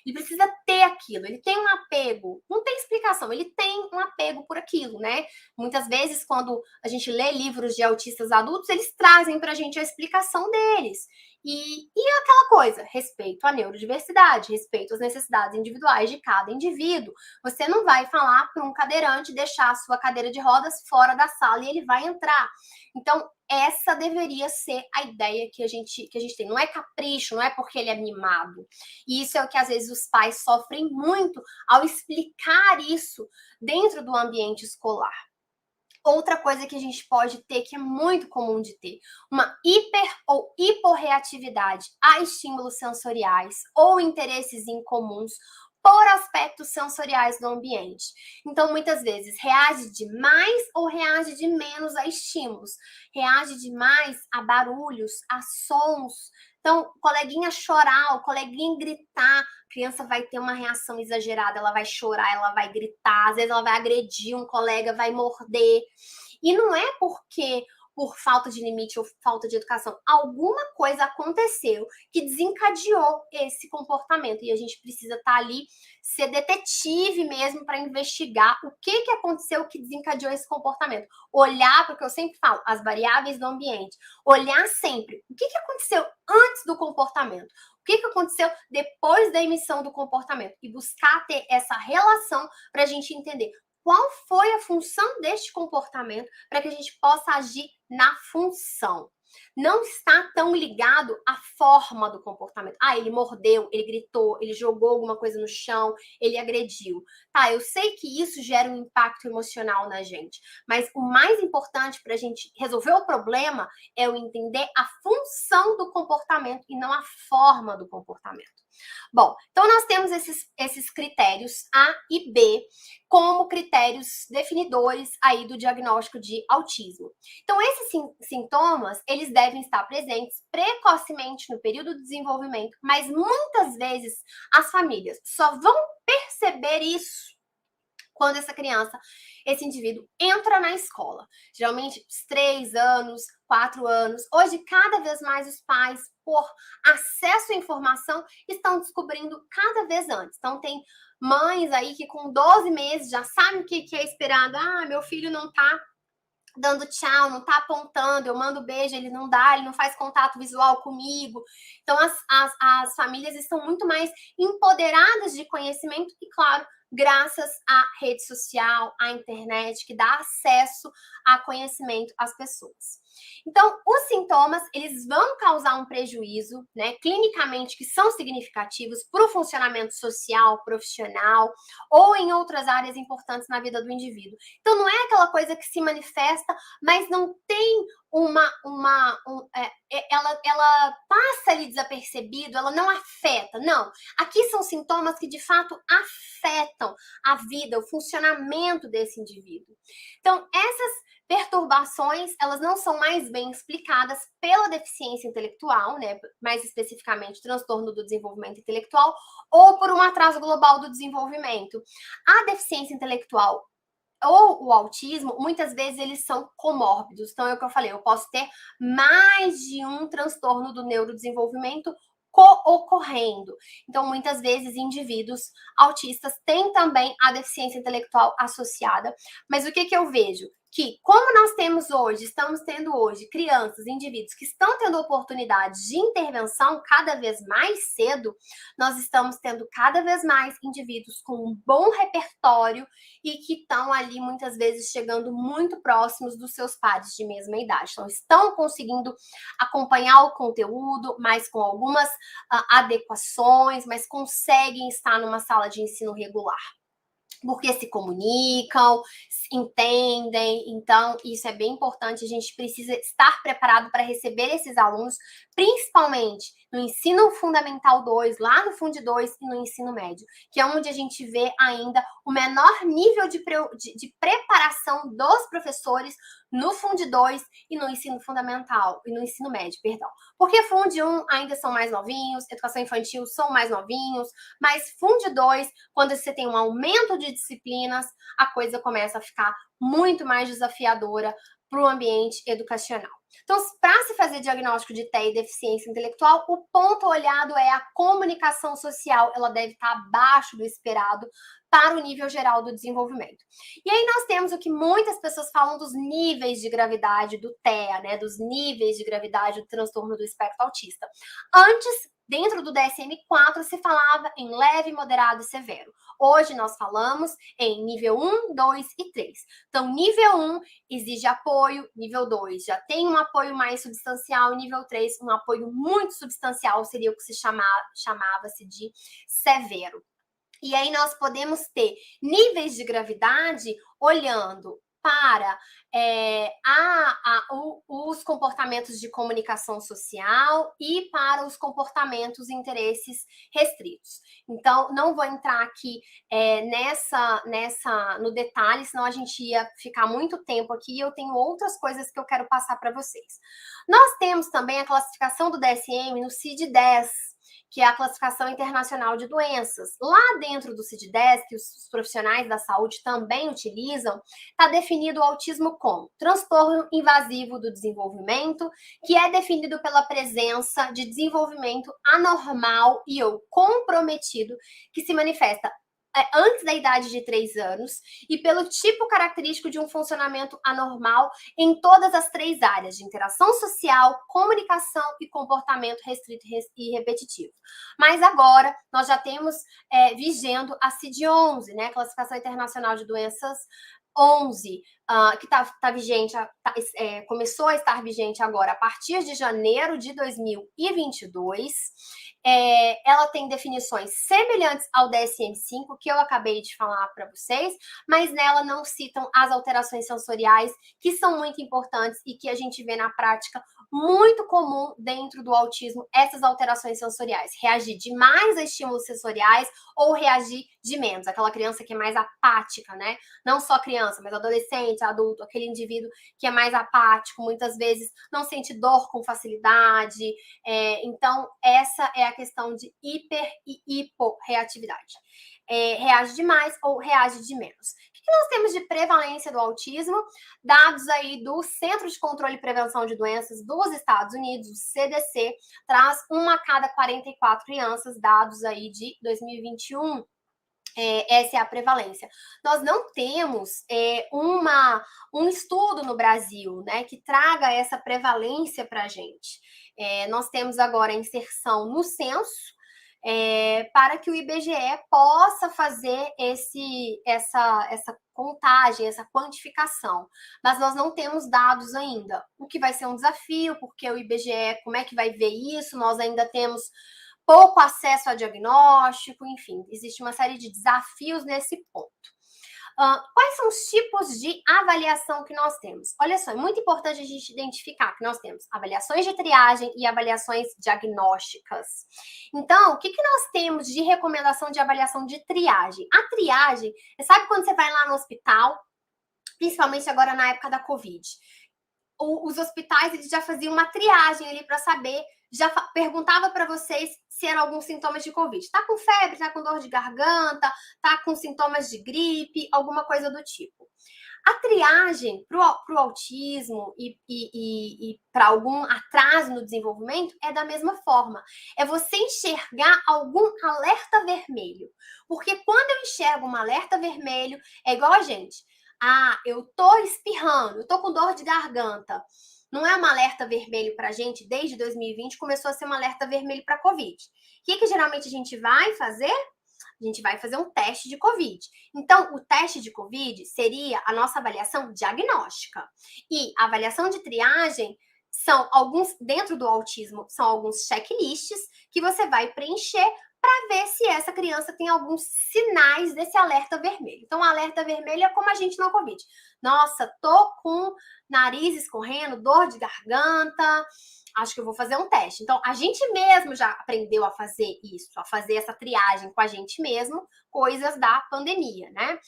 Ele precisa ter aquilo, ele tem um apego, não tem explicação, ele tem um apego por aquilo, né? Muitas vezes, quando a gente lê livros de autistas adultos, eles trazem para a gente a explicação deles. E aquela coisa, respeito à neurodiversidade, respeito às necessidades individuais de cada indivíduo. Você não vai falar para um cadeirante deixar a sua cadeira de rodas fora da sala e ele vai entrar. Então, essa deveria ser a ideia que a gente tem. Não é capricho, não é porque ele é mimado. E isso é o que às vezes os pais sofrem muito ao explicar isso dentro do ambiente escolar. Outra coisa que a gente pode ter, que é muito comum de ter, uma hiper ou hiporreatividade a estímulos sensoriais ou interesses incomuns por aspectos sensoriais do ambiente. Então, muitas vezes, reage de mais ou reage de menos a estímulos. Reage demais a barulhos, a sons. Então, o coleguinha chorar, o coleguinha gritar, a criança vai ter uma reação exagerada, ela vai chorar, ela vai gritar, às vezes ela vai agredir um colega, vai morder. E não é porque por falta de limite ou falta de educação, alguma coisa aconteceu que desencadeou esse comportamento. E a gente precisa estar ali, ser detetive mesmo para investigar o que aconteceu que desencadeou esse comportamento. Olhar, porque eu sempre falo, as variáveis do ambiente. Olhar sempre o que aconteceu antes do comportamento. O que aconteceu depois da emissão do comportamento? E buscar ter essa relação para a gente entender qual foi a função deste comportamento para que a gente possa agir na função. Não está tão ligado à forma do comportamento. Ah, ele mordeu, ele gritou, ele jogou alguma coisa no chão, ele agrediu. Tá, eu sei que isso gera um impacto emocional na gente, mas o mais importante para a gente resolver o problema é o entender a função do comportamento e não a forma do comportamento. Bom, então nós temos esses critérios A e B como critérios definidores aí do diagnóstico de autismo. Então, esses sintomas, eles devem estar presentes precocemente no período de desenvolvimento, mas muitas vezes as famílias só vão perceber isso quando essa criança, esse indivíduo, entra na escola. Geralmente, 3 anos, 4 anos. Hoje, cada vez mais os pais, por acesso à informação, estão descobrindo cada vez antes. Então, tem mães aí que com 12 meses já sabem o que é esperado. Ah, meu filho não tá dando tchau, não tá apontando, eu mando beijo, ele não dá, ele não faz contato visual comigo. Então, as famílias estão muito mais empoderadas de conhecimento e, claro, graças à rede social, à internet, que dá acesso a conhecimento às pessoas. Então, os sintomas, eles vão causar um prejuízo, né, clinicamente, que são significativos para o funcionamento social, profissional, ou em outras áreas importantes na vida do indivíduo. Então, não é aquela coisa que se manifesta, mas não tem ela passa ali desapercebido, ela não afeta, não. Aqui são sintomas que de fato afetam a vida, o funcionamento desse indivíduo. Então, essas perturbações, elas não são mais bem explicadas pela deficiência intelectual, né, mais especificamente transtorno do desenvolvimento intelectual, ou por um atraso global do desenvolvimento. A deficiência intelectual ou o autismo, muitas vezes eles são comórbidos. Então, é o que eu falei, eu posso ter mais de um transtorno do neurodesenvolvimento ocorrendo. Então, muitas vezes, indivíduos autistas têm também a deficiência intelectual associada. Mas o que eu vejo? Que, como nós temos hoje, estamos tendo hoje crianças, indivíduos que estão tendo oportunidade de intervenção cada vez mais cedo, nós estamos tendo cada vez mais indivíduos com um bom repertório e que estão ali muitas vezes chegando muito próximos dos seus pares de mesma idade. Então, estão conseguindo acompanhar o conteúdo, mas com algumas adequações, mas conseguem estar numa sala de ensino regular. Porque se comunicam, entendem, então isso é bem importante, a gente precisa estar preparado para receber esses alunos, principalmente no ensino fundamental 2, lá no Fundo 2 e no ensino médio, que é onde a gente vê ainda o menor nível de preparação dos professores no Fundo 2 e no ensino fundamental, e no ensino médio, perdão. Porque Fundo 1 ainda são mais novinhos, educação infantil são mais novinhos, mas Fundo 2, quando você tem um aumento de disciplinas, a coisa começa a ficar muito mais desafiadora para o ambiente educacional. Então, para se fazer diagnóstico de TEA e deficiência intelectual, o ponto olhado é a comunicação social, ela deve estar abaixo do esperado para o nível geral do desenvolvimento. E aí nós temos o que muitas pessoas falam dos níveis de gravidade do TEA, né, dos níveis de gravidade do transtorno do espectro autista. Antes, dentro do DSM-4, se falava em leve, moderado e severo. Hoje nós falamos em nível 1, 2 e 3. Então, nível 1 exige apoio, nível 2 já tem um apoio mais substancial, e nível 3 um apoio muito substancial, seria o que se chamava-se de severo. E aí nós podemos ter níveis de gravidade olhando para os comportamentos de comunicação social e para os comportamentos e interesses restritos. Então, não vou entrar aqui no detalhe, senão a gente ia ficar muito tempo aqui e eu tenho outras coisas que eu quero passar para vocês. Nós temos também a classificação do DSM no CID-10, que é a classificação internacional de doenças. Lá dentro do CID-10, que os profissionais da saúde também utilizam, está definido o autismo como transtorno invasivo do desenvolvimento, que é definido pela presença de desenvolvimento anormal e ou comprometido, que se manifesta antes da idade de 3 anos e pelo tipo característico de um funcionamento anormal em todas as 3 áreas de interação social, comunicação e comportamento restrito e repetitivo. Mas agora nós já temos vigendo a CID-11, né, Classificação Internacional de Doenças 11, que tá vigente, começou a estar vigente agora a partir de janeiro de 2022. Ela tem definições semelhantes ao DSM-5, que eu acabei de falar para vocês, mas nela não citam as alterações sensoriais, que são muito importantes e que a gente vê na prática muito comum dentro do autismo, essas alterações sensoriais. Reagir demais a estímulos sensoriais ou reagir de menos. Aquela criança que é mais apática, né? Não só criança, mas adolescente, adulto, aquele indivíduo que é mais apático, muitas vezes não sente dor com facilidade. Então, essa é a questão de hiper e hiporreatividade. Reage demais ou reage de menos. O que nós temos de prevalência do autismo? Dados aí do Centro de Controle e Prevenção de Doenças dos Estados Unidos, o CDC, traz 1 a cada 44 crianças, dados aí de 2021. Essa é a prevalência. Nós não temos um estudo no Brasil, né, que traga essa prevalência para a gente. Nós temos agora a inserção no censo, para que o IBGE possa fazer essa contagem, essa quantificação. Mas nós não temos dados ainda, o que vai ser um desafio, porque o IBGE, como é que vai ver isso? Nós ainda temos pouco acesso a diagnóstico, enfim, existe uma série de desafios nesse ponto. Quais são os tipos de avaliação que nós temos? Olha só, é muito importante a gente identificar que nós temos avaliações de triagem e avaliações diagnósticas. Então, o que nós temos de recomendação de avaliação de triagem? A triagem, você sabe quando você vai lá no hospital, principalmente agora na época da Covid, os hospitais eles já faziam uma triagem ali para saber, já perguntava para vocês se eram alguns sintomas de Covid. Tá com febre, tá com dor de garganta, tá com sintomas de gripe, alguma coisa do tipo. A triagem para o autismo e para algum atraso no desenvolvimento é da mesma forma. É você enxergar algum alerta vermelho. Porque quando eu enxergo um alerta vermelho, é igual a gente. Eu tô espirrando, eu tô com dor de garganta. Não é um alerta vermelho para a gente, desde 2020 começou a ser um alerta vermelho para a Covid. O que geralmente a gente vai fazer? A gente vai fazer um teste de Covid. Então, o teste de Covid seria a nossa avaliação diagnóstica. E a avaliação de triagem são alguns, dentro do autismo, são alguns checklists que você vai preencher para ver se essa criança tem alguns sinais desse alerta vermelho. Então, o alerta vermelho é como a gente no Covid. Nossa, tô com nariz escorrendo, dor de garganta, acho que eu vou fazer um teste. Então, a gente mesmo já aprendeu a fazer isso, a fazer essa triagem com a gente mesmo, coisas da pandemia, né?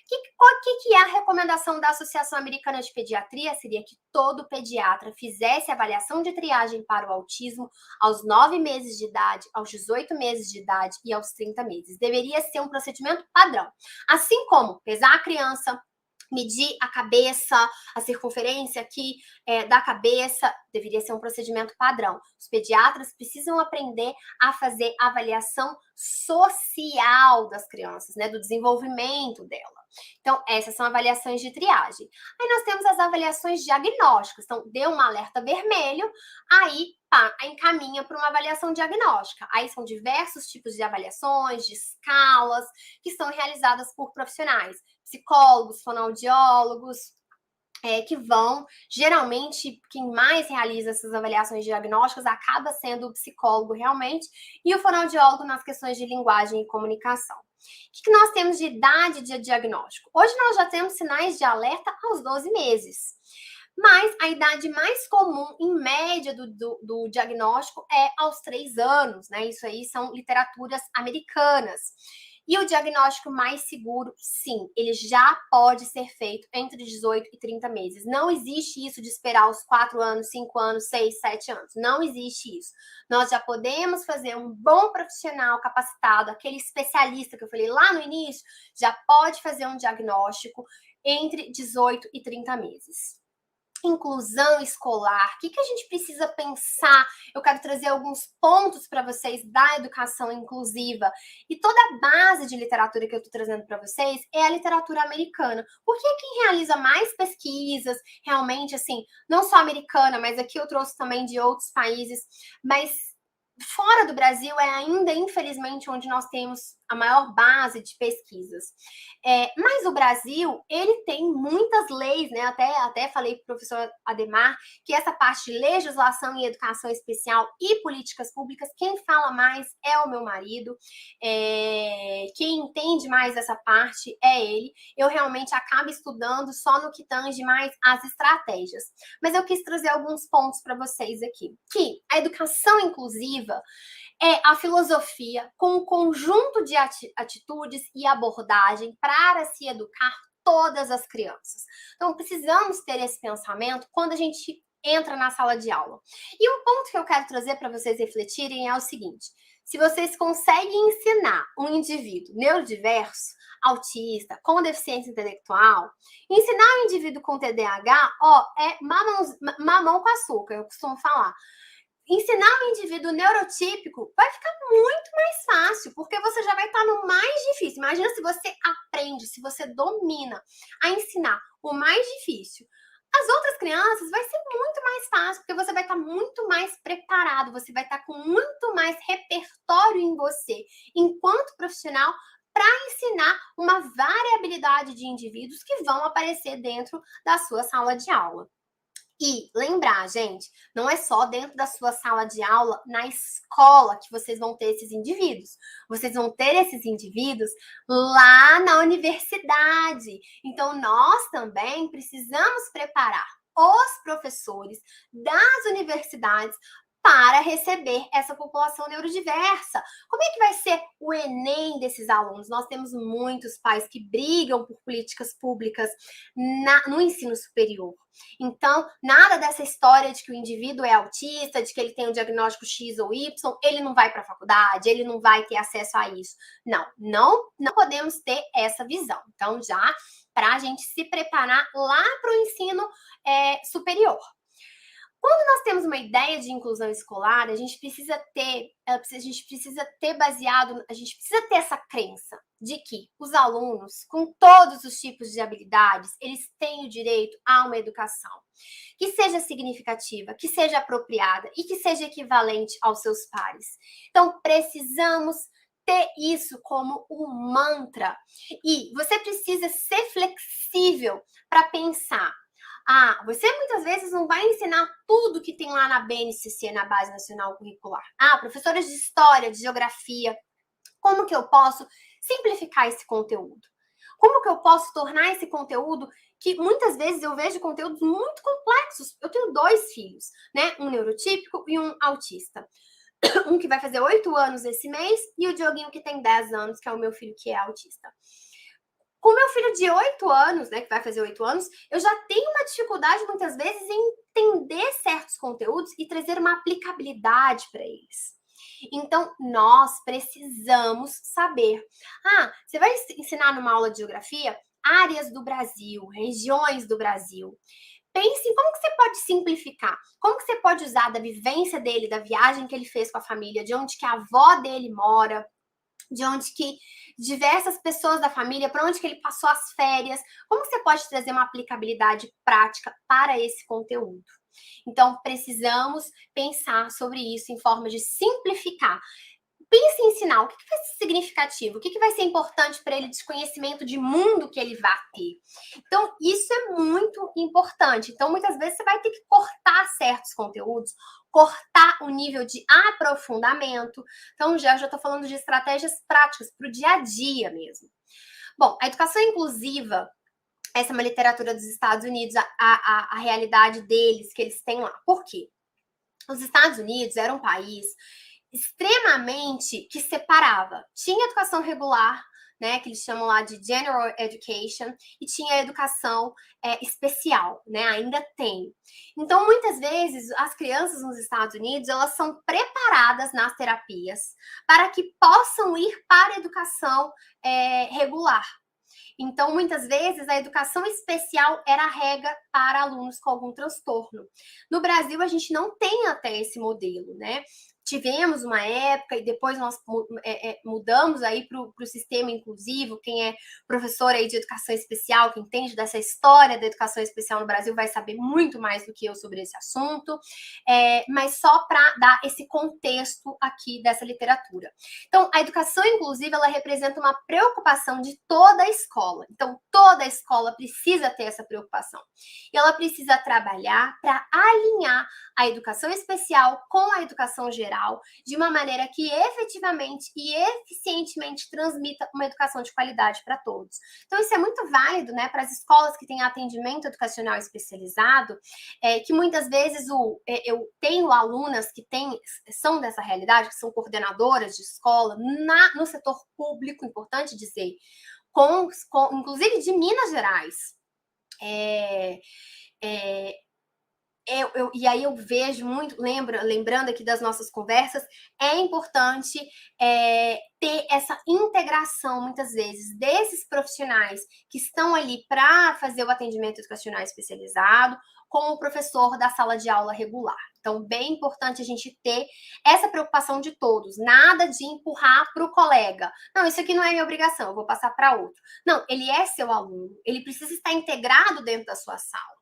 Que é a recomendação da Associação Americana de Pediatria? Seria que todo pediatra fizesse avaliação de triagem para o autismo aos 9 meses de idade, aos 18 meses de idade e aos 30 meses. Deveria ser um procedimento padrão. Assim como pesar a criança, medir a cabeça, a circunferência aqui da cabeça, deveria ser um procedimento padrão. Os pediatras precisam aprender a fazer avaliação social das crianças, né, do desenvolvimento dela. Então, essas são avaliações de triagem. Aí nós temos as avaliações diagnósticas. Então, deu um alerta vermelho, aí encaminha para uma avaliação diagnóstica. Aí são diversos tipos de avaliações, de escalas, que são realizadas por profissionais, psicólogos, fonoaudiólogos, que vão, geralmente, quem mais realiza essas avaliações diagnósticas acaba sendo o psicólogo realmente, e o fonoaudiólogo nas questões de linguagem e comunicação. O que nós temos de idade de diagnóstico? Hoje nós já temos sinais de alerta aos 12 meses. Mas a idade mais comum, em média, do diagnóstico é aos 3 anos, né? Isso aí são literaturas americanas. E o diagnóstico mais seguro, sim, ele já pode ser feito entre 18 e 30 meses. Não existe isso de esperar os 4 anos, 5 anos, 6, 7 anos. Não existe isso. Nós já podemos fazer um bom profissional capacitado, aquele especialista que eu falei lá no início, já pode fazer um diagnóstico entre 18 e 30 meses. Inclusão escolar, o que a gente precisa pensar? Eu quero trazer alguns pontos para vocês da educação inclusiva. E toda a base de literatura que eu estou trazendo para vocês é a literatura americana. Porque quem realiza mais pesquisas, realmente, assim, não só americana, mas aqui eu trouxe também de outros países, mas fora do Brasil é ainda, infelizmente, onde nós temos a maior base de pesquisas. Mas o Brasil, ele tem muitas leis, né? Até falei para o professor Ademar que essa parte de legislação e educação especial e políticas públicas, quem fala mais é o meu marido, quem entende mais essa parte é ele. Eu realmente acabo estudando só no que tange mais as estratégias. Mas eu quis trazer alguns pontos para vocês aqui. Que a educação inclusiva é a filosofia com um conjunto de atitudes e abordagem para se educar todas as crianças. Então, precisamos ter esse pensamento quando a gente entra na sala de aula. E um ponto que eu quero trazer para vocês refletirem é o seguinte: se vocês conseguem ensinar um indivíduo neurodiverso, autista, com deficiência intelectual, ensinar um indivíduo com TDAH, é mamão com açúcar, eu costumo falar. Ensinar um indivíduo neurotípico vai ficar muito mais fácil, porque você já vai estar no mais difícil. Imagina se você aprende, se você domina a ensinar o mais difícil. As outras crianças vai ser muito mais fácil, porque você vai estar muito mais preparado, você vai estar com muito mais repertório em você, enquanto profissional, para ensinar uma variabilidade de indivíduos que vão aparecer dentro da sua sala de aula. E lembrar, gente, não é só dentro da sua sala de aula, na escola, que vocês vão ter esses indivíduos. Vocês vão ter esses indivíduos lá na universidade. Então, nós também precisamos preparar os professores das universidades para receber essa população neurodiversa. Como é que vai ser o Enem desses alunos? Nós temos muitos pais que brigam por políticas públicas no ensino superior. Então, nada dessa história de que o indivíduo é autista, de que ele tem um diagnóstico X ou Y, ele não vai para a faculdade, ele não vai ter acesso a isso. Não podemos ter essa visão. Então, já para a gente se preparar lá para o ensino superior. Quando nós temos uma ideia de inclusão escolar, a gente precisa ter essa crença de que os alunos, com todos os tipos de habilidades, eles têm o direito a uma educação que seja significativa, que seja apropriada e que seja equivalente aos seus pares. Então, precisamos ter isso como um mantra. E você precisa ser flexível para pensar. Você muitas vezes não vai ensinar tudo que tem lá na BNCC, na Base Nacional Curricular. Professores de História, de Geografia, como que eu posso simplificar esse conteúdo? Como que eu posso tornar esse conteúdo que muitas vezes eu vejo conteúdos muito complexos? Eu tenho 2 filhos, né? Um neurotípico e um autista. Um que vai fazer 8 anos esse mês e o Dioguinho que tem 10 anos, que é o meu filho que é autista. Com o meu filho de 8 anos, né, que vai fazer 8 anos, eu já tenho uma dificuldade, muitas vezes, em entender certos conteúdos e trazer uma aplicabilidade para eles. Então, nós precisamos saber. Você vai ensinar numa aula de geografia áreas do Brasil, regiões do Brasil. Pense em como que você pode simplificar, como que você pode usar da vivência dele, da viagem que ele fez com a família, de onde que a avó dele mora, de onde que diversas pessoas da família, para onde que ele passou as férias, como você pode trazer uma aplicabilidade prática para esse conteúdo? Então, precisamos pensar sobre isso em forma de simplificar. Pense em ensinar o que vai ser significativo, o que vai ser importante para ele de conhecimento de mundo que ele vai ter. Então, isso é muito importante. Então, muitas vezes você vai ter que cortar certos conteúdos, cortar o nível de aprofundamento. Então, já estou falando de estratégias práticas para o dia a dia mesmo. Bom, a educação inclusiva, essa é uma literatura dos Estados Unidos, a realidade deles, que eles têm lá. Por quê? Os Estados Unidos era um país extremamente que separava. Tinha educação regular, né, que eles chamam lá de general education, e tinha a educação especial, né, ainda tem. Então, muitas vezes, as crianças nos Estados Unidos, elas são preparadas nas terapias para que possam ir para a educação regular. Então, muitas vezes, a educação especial era a regra para alunos com algum transtorno. No Brasil, a gente não tem até esse modelo, né? Tivemos uma época e depois nós mudamos aí para o sistema inclusivo. Quem é professor aí de educação especial, que entende dessa história da educação especial no Brasil, vai saber muito mais do que eu sobre esse assunto, mas só para dar esse contexto aqui dessa literatura. Então, a educação inclusiva, ela representa uma preocupação de toda a escola. Então, toda a escola precisa ter essa preocupação. E ela precisa trabalhar para alinhar a educação especial com a educação geral, de uma maneira que efetivamente e eficientemente transmita uma educação de qualidade para todos. Então, isso é muito válido, né, para as escolas que têm atendimento educacional especializado, que muitas vezes eu tenho alunas que são dessa realidade, que são coordenadoras de escola no setor público, importante dizer, inclusive de Minas Gerais. E aí eu vejo muito, lembrando aqui das nossas conversas, é importante ter essa integração, muitas vezes, desses profissionais que estão ali para fazer o atendimento educacional especializado com o professor da sala de aula regular. Então, bem importante a gente ter essa preocupação de todos, nada de empurrar para o colega. Não, isso aqui não é minha obrigação, eu vou passar para outro. Não, ele é seu aluno, ele precisa estar integrado dentro da sua sala.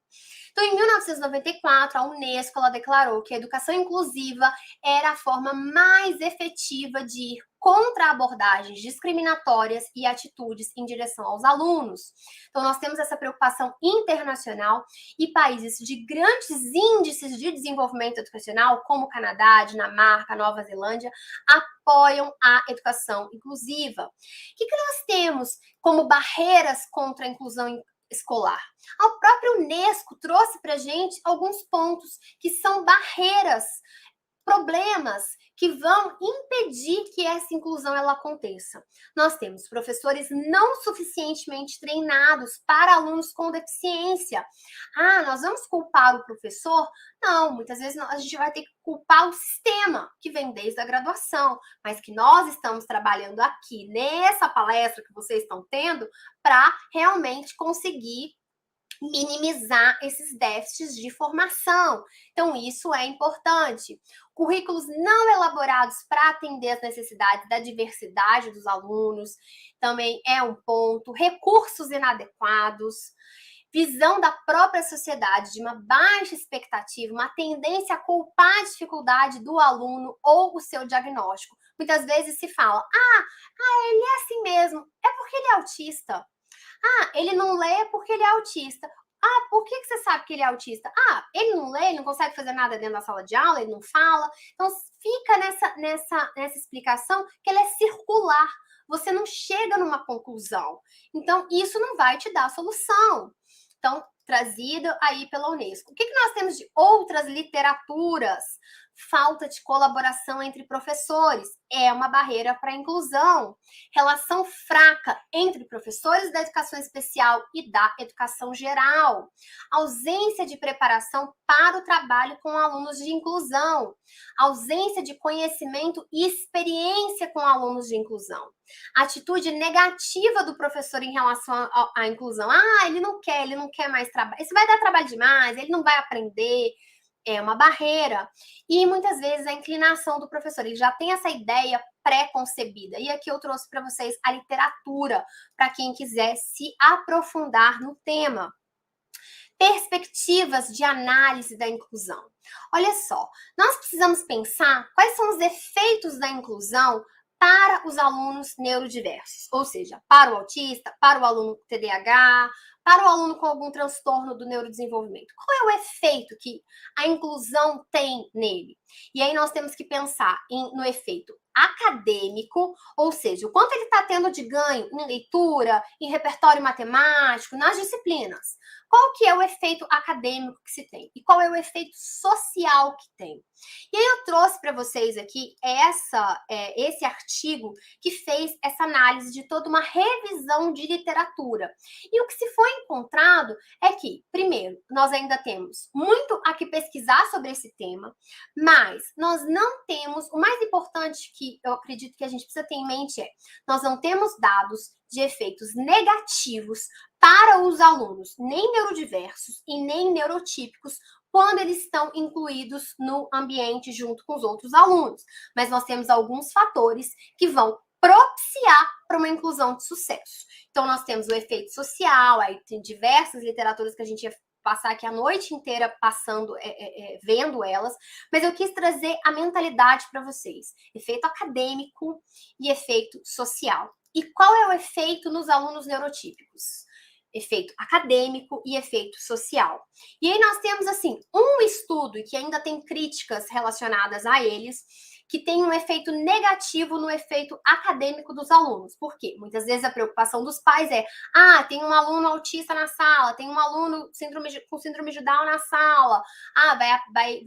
Então, em 1994, a Unesco ela declarou que a educação inclusiva era a forma mais efetiva de ir contra abordagens discriminatórias e atitudes em direção aos alunos. Então, nós temos essa preocupação internacional e países de grandes índices de desenvolvimento educacional, como Canadá, Dinamarca, Nova Zelândia, apoiam a educação inclusiva. O que nós temos como barreiras contra a inclusão escolar? O próprio Unesco trouxe para a gente alguns pontos que são barreiras, problemas que vão impedir que essa inclusão ela aconteça. Nós temos professores não suficientemente treinados para alunos com deficiência. Nós vamos culpar o professor? Não, muitas vezes a gente vai ter que culpar o sistema que vem desde a graduação, mas que nós estamos trabalhando aqui nessa palestra que vocês estão tendo para realmente conseguir minimizar esses déficits de formação. Então, isso é importante. Currículos não elaborados para atender as necessidades da diversidade dos alunos também é um ponto. Recursos inadequados, visão da própria sociedade de uma baixa expectativa, uma tendência a culpar a dificuldade do aluno ou o seu diagnóstico. Muitas vezes se fala, ele é assim mesmo, é porque ele é autista. Ele não lê porque ele é autista. Por que você sabe que ele é autista? Ele não lê, ele não consegue fazer nada dentro da sala de aula, ele não fala. Então, fica nessa explicação que ela é circular. Você não chega numa conclusão. Então, isso não vai te dar solução. Então, trazido aí pela Unesco. O que nós temos de outras literaturas? Falta de colaboração entre professores é uma barreira para a inclusão. Relação fraca entre professores da educação especial e da educação geral. Ausência de preparação para o trabalho com alunos de inclusão. Ausência de conhecimento e experiência com alunos de inclusão. Atitude negativa do professor em relação à inclusão. Ele não quer mais trabalho. Isso vai dar trabalho demais, ele não vai aprender. É uma barreira. E muitas vezes a inclinação do professor, ele já tem essa ideia pré-concebida. E aqui eu trouxe para vocês a literatura, para quem quiser se aprofundar no tema. Perspectivas de análise da inclusão. Olha só, nós precisamos pensar quais são os efeitos da inclusão para os alunos neurodiversos, ou seja, para o autista, para o aluno TDAH, para o aluno com algum transtorno do neurodesenvolvimento. Qual é o efeito que a inclusão tem nele? E aí nós temos que pensar no efeito acadêmico, ou seja, o quanto ele está tendo de ganho em leitura, em repertório matemático, nas disciplinas. Qual que é o efeito acadêmico que se tem? E qual é o efeito social que tem? E aí eu trouxe para vocês aqui esse artigo que fez essa análise de toda uma revisão de literatura. E o que se foi encontrado é que, primeiro, nós ainda temos muito a que pesquisar sobre esse tema, mas nós não temos, o mais importante que eu acredito que a gente precisa ter em mente nós não temos dados de efeitos negativos para os alunos, nem neurodiversos e nem neurotípicos, quando eles estão incluídos no ambiente junto com os outros alunos. Mas nós temos alguns fatores que vão propiciar para uma inclusão de sucesso. Então, nós temos o efeito social, aí tem diversas literaturas que a gente ia passar aqui a noite inteira passando, vendo elas, mas eu quis trazer a mentalidade para vocês. Efeito acadêmico e efeito social. E qual é o efeito nos alunos neurotípicos? Efeito acadêmico e efeito social. E aí nós temos, assim, um estudo que ainda tem críticas relacionadas a eles, que tem um efeito negativo no efeito acadêmico dos alunos. Por quê? Muitas vezes a preocupação dos pais tem um aluno autista na sala, tem um aluno com síndrome de Down na sala, vai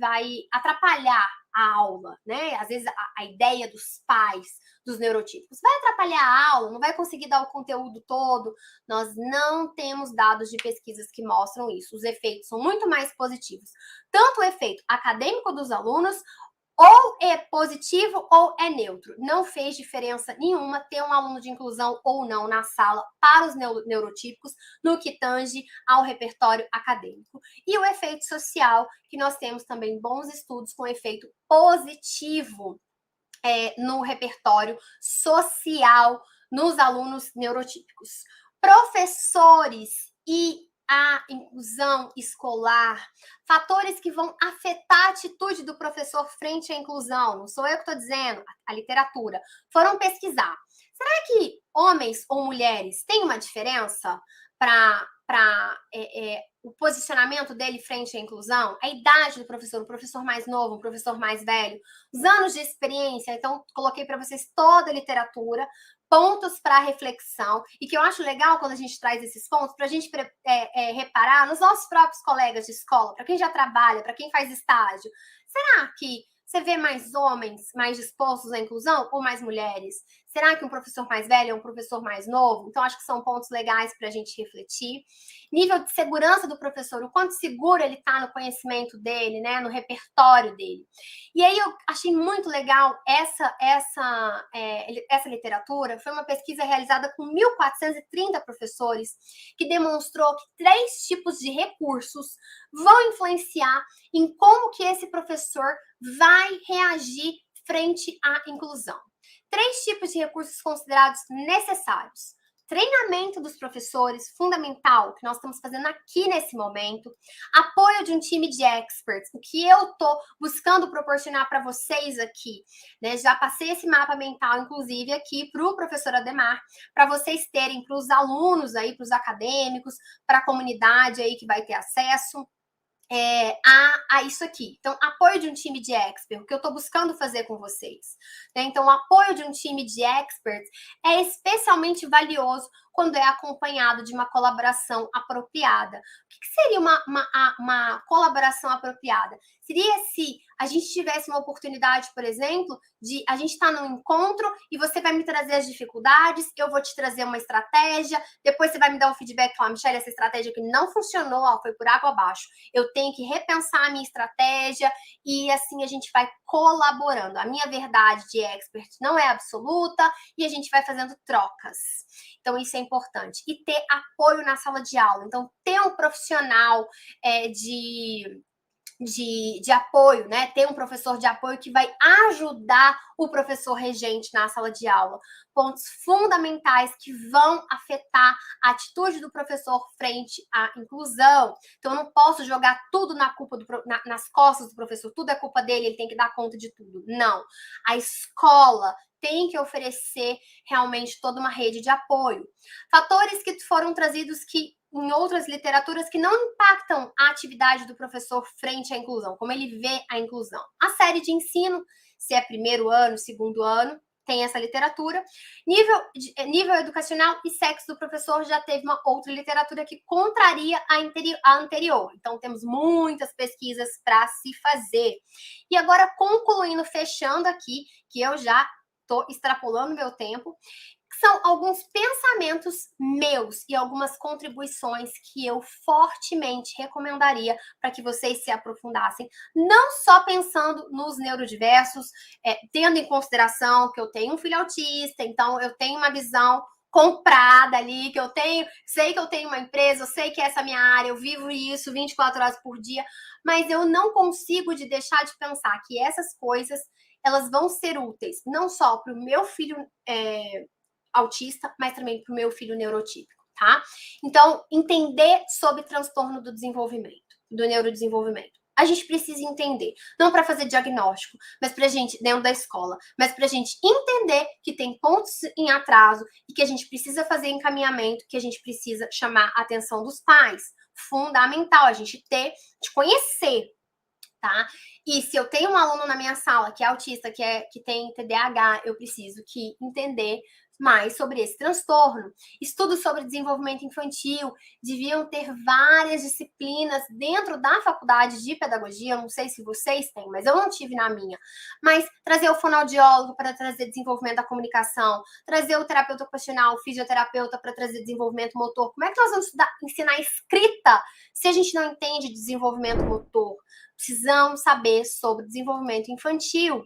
atrapalhar a aula, né? Às vezes a ideia dos pais, dos neurotípicos, vai atrapalhar a aula, não vai conseguir dar o conteúdo todo. Nós não temos dados de pesquisas que mostram isso. Os efeitos são muito mais positivos. Tanto o efeito acadêmico dos alunos, ou é positivo ou é neutro. Não fez diferença nenhuma ter um aluno de inclusão ou não na sala para os neurotípicos no que tange ao repertório acadêmico. E o efeito social, que nós temos também bons estudos com efeito positivo no repertório social nos alunos neurotípicos. Professores e a inclusão escolar, fatores que vão afetar a atitude do professor frente à inclusão, não sou eu que estou dizendo, a literatura, foram pesquisar. Será que homens ou mulheres têm uma diferença para o posicionamento dele frente à inclusão? A idade do professor, o professor mais novo, o professor mais velho, os anos de experiência. Então, coloquei para vocês toda a literatura, pontos para reflexão, e que eu acho legal quando a gente traz esses pontos, para a gente reparar nos nossos próprios colegas de escola, para quem já trabalha, para quem faz estágio. Será que você vê mais homens mais dispostos à inclusão ou mais mulheres? Será que um professor mais velho é um professor mais novo? Então, acho que são pontos legais para a gente refletir. Nível de segurança do professor, o quanto seguro ele está no conhecimento dele, né, no repertório dele. E aí eu achei muito legal essa literatura. Foi uma pesquisa realizada com 1.430 professores, que demonstrou que 3 tipos de recursos vão influenciar em como que esse professor vai reagir frente à inclusão. 3 tipos de recursos considerados necessários. Treinamento dos professores, fundamental, que nós estamos fazendo aqui nesse momento. Apoio de um time de experts, o que eu estou buscando proporcionar para vocês aqui. Né? Já passei esse mapa mental, inclusive, aqui para o professor Ademar, para vocês terem, para os alunos aí, para os acadêmicos, para a comunidade aí que vai ter acesso. A isso aqui. Então, apoio de um time de experts, o que eu estou buscando fazer com vocês. Né? Então, o apoio de um time de experts é especialmente valioso quando é acompanhado de uma colaboração apropriada. O que seria uma colaboração apropriada? Seria se a gente tivesse uma oportunidade, por exemplo, de a gente estar num encontro e você vai me trazer as dificuldades, eu vou te trazer uma estratégia, depois você vai me dar um feedback, falar, Michelle, essa estratégia aqui não funcionou, ó, foi por água abaixo. Eu tenho que repensar a minha estratégia e assim a gente vai colaborando. A minha verdade de expert não é absoluta e a gente vai fazendo trocas. Então, isso é importante. E ter apoio na sala de aula. Então, ter um profissional de apoio, né? Ter um professor de apoio que vai ajudar o professor regente na sala de aula. Pontos fundamentais que vão afetar a atitude do professor frente à inclusão. Então, eu não posso jogar tudo nas costas do professor, tudo é culpa dele, ele tem que dar conta de tudo. Não. A escola tem que oferecer realmente toda uma rede de apoio. Fatores que foram trazidos em outras literaturas que não impactam a atividade do professor frente à inclusão, como ele vê a inclusão. A série de ensino, se é primeiro ano, segundo ano, tem essa literatura. Nível educacional e sexo do professor já teve uma outra literatura que contraria a anterior. Então, temos muitas pesquisas para se fazer. E agora, concluindo, fechando aqui, que eu já estou extrapolando meu tempo, são alguns pensamentos meus e algumas contribuições que eu fortemente recomendaria para que vocês se aprofundassem, não só pensando nos neurodiversos, tendo em consideração que eu tenho um filho autista, então eu tenho uma visão comprada ali, que eu sei que eu tenho uma empresa, eu sei que essa é a minha área, eu vivo isso 24 horas por dia, mas eu não consigo deixar de pensar que essas coisas, elas vão ser úteis, não só para o meu filho autista, mas também para o meu filho neurotípico, tá? Então, entender sobre transtorno do desenvolvimento, do neurodesenvolvimento. A gente precisa entender, não para fazer diagnóstico, mas para a gente, dentro da escola, mas para a gente entender que tem pontos em atraso e que a gente precisa fazer encaminhamento, que a gente precisa chamar a atenção dos pais. Fundamental a gente de conhecer, tá? E se eu tenho um aluno na minha sala que é autista, que tem TDAH, eu preciso entender mais sobre esse transtorno. Estudos sobre desenvolvimento infantil deviam ter várias disciplinas dentro da faculdade de pedagogia, eu não sei se vocês têm, mas eu não tive na minha. Mas trazer o fonoaudiólogo para trazer desenvolvimento da comunicação, trazer o terapeuta ocupacional, o fisioterapeuta para trazer desenvolvimento motor. Como é que nós vamos ensinar escrita se a gente não entende desenvolvimento motor? Precisamos saber sobre desenvolvimento infantil.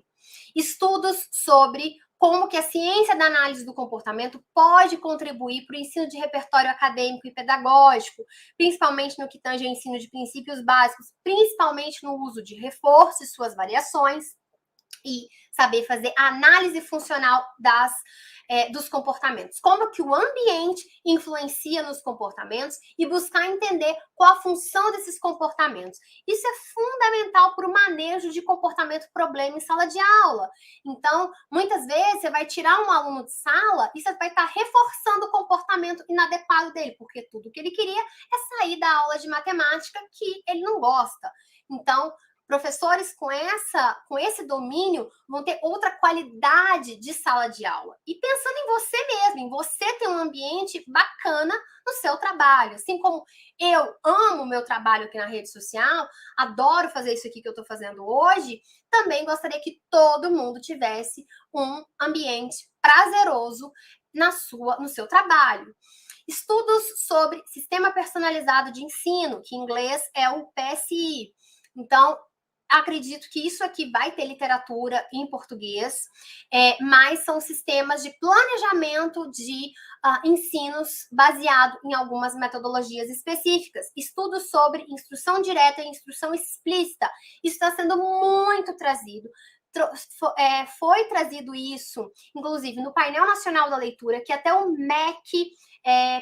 Estudos sobre como que a ciência da análise do comportamento pode contribuir para o ensino de repertório acadêmico e pedagógico, principalmente no que tange ao ensino de princípios básicos, principalmente no uso de reforço e suas variações. e saber fazer a análise funcional dos comportamentos. Como que o ambiente influencia nos comportamentos e buscar entender qual a função desses comportamentos. Isso é fundamental para o manejo de comportamento problema em sala de aula. Então, muitas vezes, você vai tirar um aluno de sala e você vai estar reforçando o comportamento inadequado dele, porque tudo que ele queria é sair da aula de matemática que ele não gosta. Então, professores com esse domínio vão ter outra qualidade de sala de aula. E pensando em você mesmo, em você ter um ambiente bacana no seu trabalho. Assim como eu amo o meu trabalho aqui na rede social, adoro fazer isso aqui que eu estou fazendo hoje, também gostaria que todo mundo tivesse um ambiente prazeroso no seu trabalho. Estudos sobre sistema personalizado de ensino, que em inglês é o PSI. Então, acredito que isso aqui vai ter literatura em português, mas são sistemas de planejamento de ensinos baseado em algumas metodologias específicas. Estudos sobre instrução direta e instrução explícita. Isso está sendo muito trazido. Foi trazido isso, inclusive, no painel nacional da leitura, que até o MEC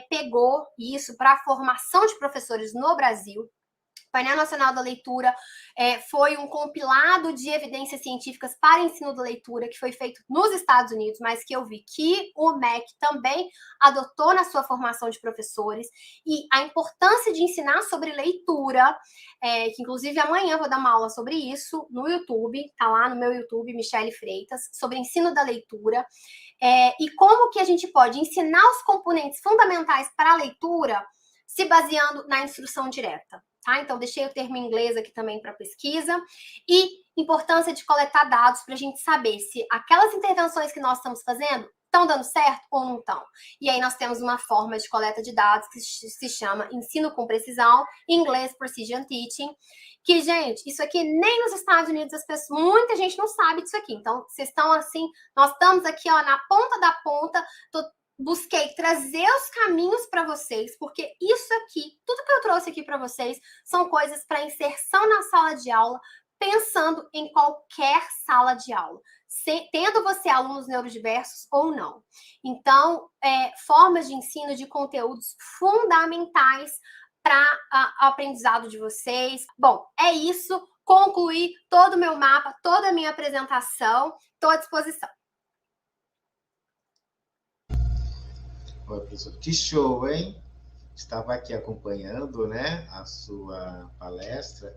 pegou isso para a formação de professores no Brasil. O Painel Nacional da Leitura foi um compilado de evidências científicas para ensino da leitura que foi feito nos Estados Unidos, mas que eu vi que o MEC também adotou na sua formação de professores. E a importância de ensinar sobre leitura, que inclusive amanhã eu vou dar uma aula sobre isso no YouTube, tá lá no meu YouTube, Michele Freitas, sobre ensino da leitura. E como que a gente pode ensinar os componentes fundamentais para a leitura se baseando na instrução direta. Tá? Então, deixei o termo em inglês aqui também para pesquisa. E importância de coletar dados para a gente saber se aquelas intervenções que nós estamos fazendo estão dando certo ou não estão. E aí nós temos uma forma de coleta de dados que se chama ensino com precisão, em inglês Precision Teaching, que, gente, isso aqui nem nos Estados Unidos, muita gente não sabe disso aqui. Então, vocês estão assim, nós estamos aqui ó, na ponta da ponta, busquei trazer os caminhos para vocês, porque isso aqui, tudo que eu trouxe aqui para vocês, são coisas para inserção na sala de aula, pensando em qualquer sala de aula, tendo você alunos neurodiversos ou não. Então, formas de ensino de conteúdos fundamentais para o aprendizado de vocês. Bom, é isso. Concluí todo o meu mapa, toda a minha apresentação. Estou à disposição. Oi, professor, que show, hein? Estava aqui acompanhando, né, a sua palestra.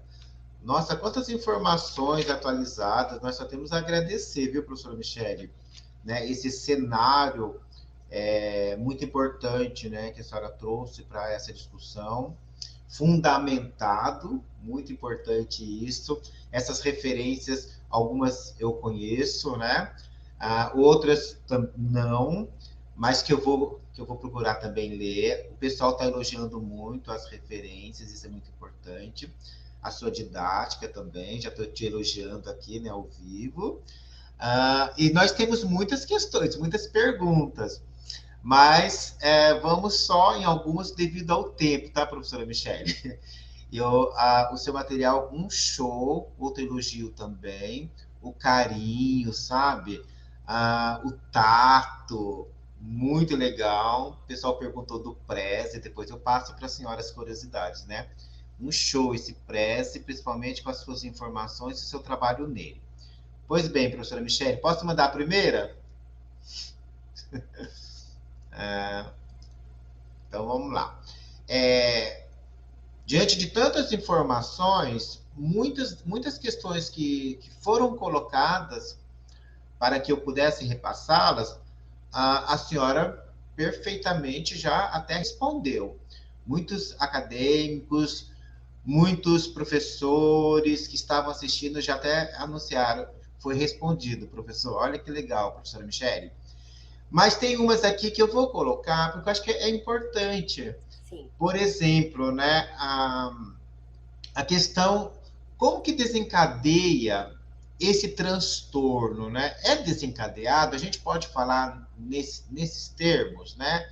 Nossa, quantas informações atualizadas, nós só temos a agradecer, viu, professora Michele? Né, esse cenário muito importante, né, que a senhora trouxe para essa discussão, fundamentado, muito importante isso. Essas referências, algumas eu conheço, né, outras não, mas que eu vou procurar também ler. O pessoal está elogiando muito as referências, isso é muito importante. A sua didática também, já estou te elogiando aqui, né, ao vivo. E nós temos muitas questões, muitas perguntas, mas vamos só em algumas devido ao tempo, tá, professora Michele? O seu material, um show, outro elogio também, o carinho, sabe? O tato, muito legal. O pessoal perguntou do Prezi, depois eu passo para a senhora as curiosidades, né? Um show esse Prezi, principalmente com as suas informações e o seu trabalho nele. Pois bem, professora Michele, posso mandar a primeira? Então, vamos lá. Diante de tantas informações, muitas questões que foram colocadas para que eu pudesse repassá-las, a senhora perfeitamente já até respondeu. Muitos acadêmicos, muitos professores que estavam assistindo já até anunciaram, foi respondido, professor. Olha que legal, professora Michele. Mas tem umas aqui que eu vou colocar, porque eu acho que é importante. Sim. Por exemplo, né, a questão, como que desencadeia esse transtorno, né? É desencadeado, a gente pode falar nesses termos, né?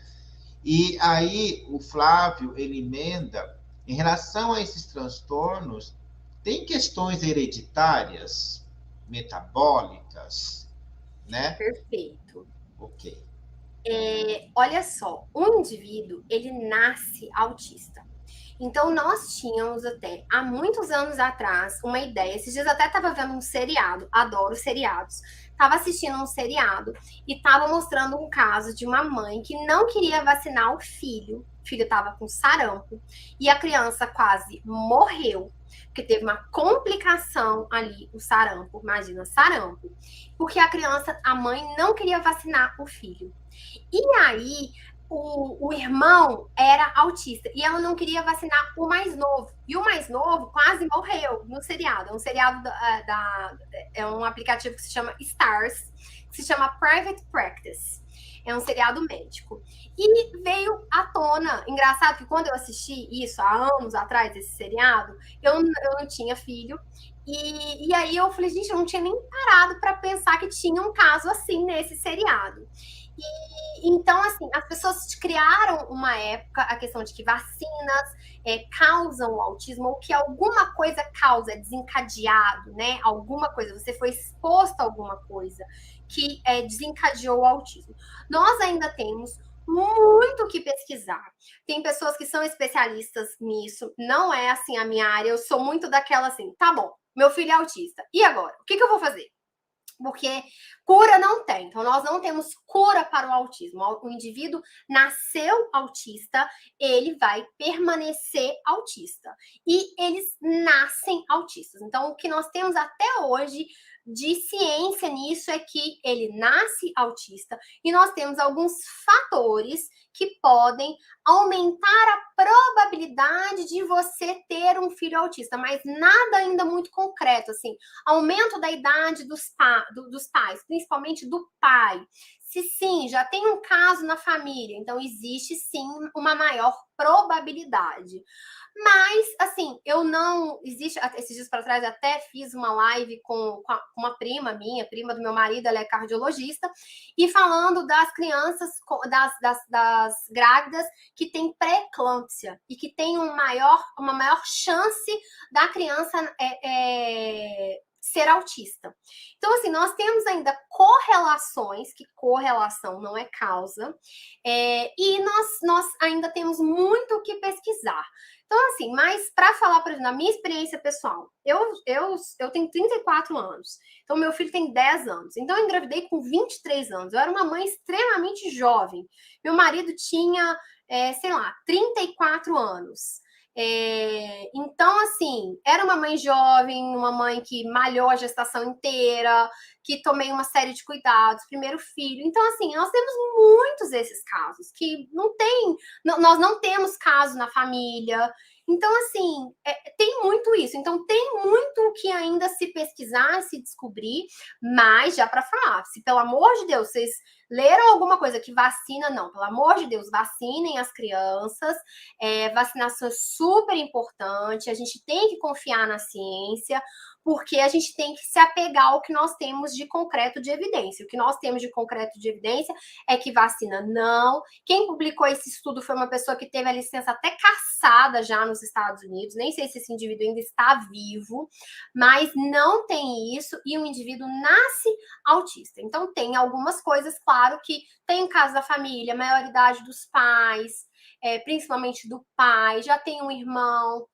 E aí o Flávio, ele emenda, em relação a esses transtornos, tem questões hereditárias? metabólicas, né? Perfeito. Ok. Olha só, o indivíduo, ele nasce autista. Então, nós tínhamos até, há muitos anos atrás, uma ideia. Esses dias eu até estava vendo um seriado, adoro seriados. Estava assistindo um seriado e estava mostrando um caso de uma mãe que não queria vacinar o filho. O filho estava com sarampo e a criança quase morreu, porque teve uma complicação ali, o sarampo, imagina, sarampo. Porque a criança, a mãe não queria vacinar o filho. E aí, o irmão era autista e ela não queria vacinar o mais novo. E o mais novo quase morreu no seriado. É um seriado é um aplicativo que se chama Stars, que se chama Private Practice. É um seriado médico. E veio à tona. Engraçado que quando eu assisti isso há anos atrás, esse seriado, eu não tinha filho. E aí eu falei, gente, eu não tinha nem parado para pensar que tinha um caso assim nesse seriado. Então, assim, as pessoas criaram uma época a questão de que vacinas causam o autismo, ou que alguma coisa causa, é desencadeado, né? Alguma coisa, você foi exposto a alguma coisa que desencadeou o autismo. Nós ainda temos muito que pesquisar. Tem pessoas que são especialistas nisso, não é assim a minha área, eu sou muito daquela assim, tá bom, meu filho é autista, e agora? O que eu vou fazer? Porque cura não tem. Então, nós não temos cura para o autismo. O indivíduo nasceu autista, ele vai permanecer autista. E eles nascem autistas. Então, o que nós temos até hoje de ciência nisso é que ele nasce autista e nós temos alguns fatores que podem aumentar a probabilidade de você ter um filho autista, mas nada ainda muito concreto, assim, aumento da idade dos pais, principalmente do pai. Se sim, já tem um caso na família, então existe sim uma maior probabilidade. Mas, assim, eu não. Existe. Esses dias para trás, até fiz uma live com uma prima minha, prima do meu marido, ela é cardiologista, e falando das crianças, das grávidas que têm pré-eclâmpsia e que tem uma maior chance da criança ser autista. Então, assim, nós temos ainda correlações, que correlação não é causa, e nós ainda temos muito o que pesquisar. Então, assim, mas para falar, por exemplo, na minha experiência pessoal, eu tenho 34 anos, então meu filho tem 10 anos, então eu engravidei com 23 anos, eu era uma mãe extremamente jovem, meu marido tinha, sei lá, 34 anos. Então, assim, era uma mãe jovem, uma mãe que malhou a gestação inteira, que tomei uma série de cuidados, primeiro filho. Então, assim, nós temos muitos desses casos que não tem, nós não temos caso na família. Então, assim, tem muito isso. Então, tem muito o que ainda se pesquisar, se descobrir, mas já para falar, se pelo amor de Deus, vocês leram alguma coisa que vacina, não, pelo amor de Deus, vacinem as crianças. Vacinação é super importante, a gente tem que confiar na ciência, porque a gente tem que se apegar ao que nós temos de concreto de evidência. O que nós temos de concreto de evidência é que vacina não. Quem publicou esse estudo foi uma pessoa que teve a licença até cassada já nos Estados Unidos, nem sei se esse indivíduo ainda está vivo, mas não tem isso, e o indivíduo nasce autista. Então, tem algumas coisas, claro, que tem caso da família, maioridade dos pais, principalmente do pai, já tem um irmão.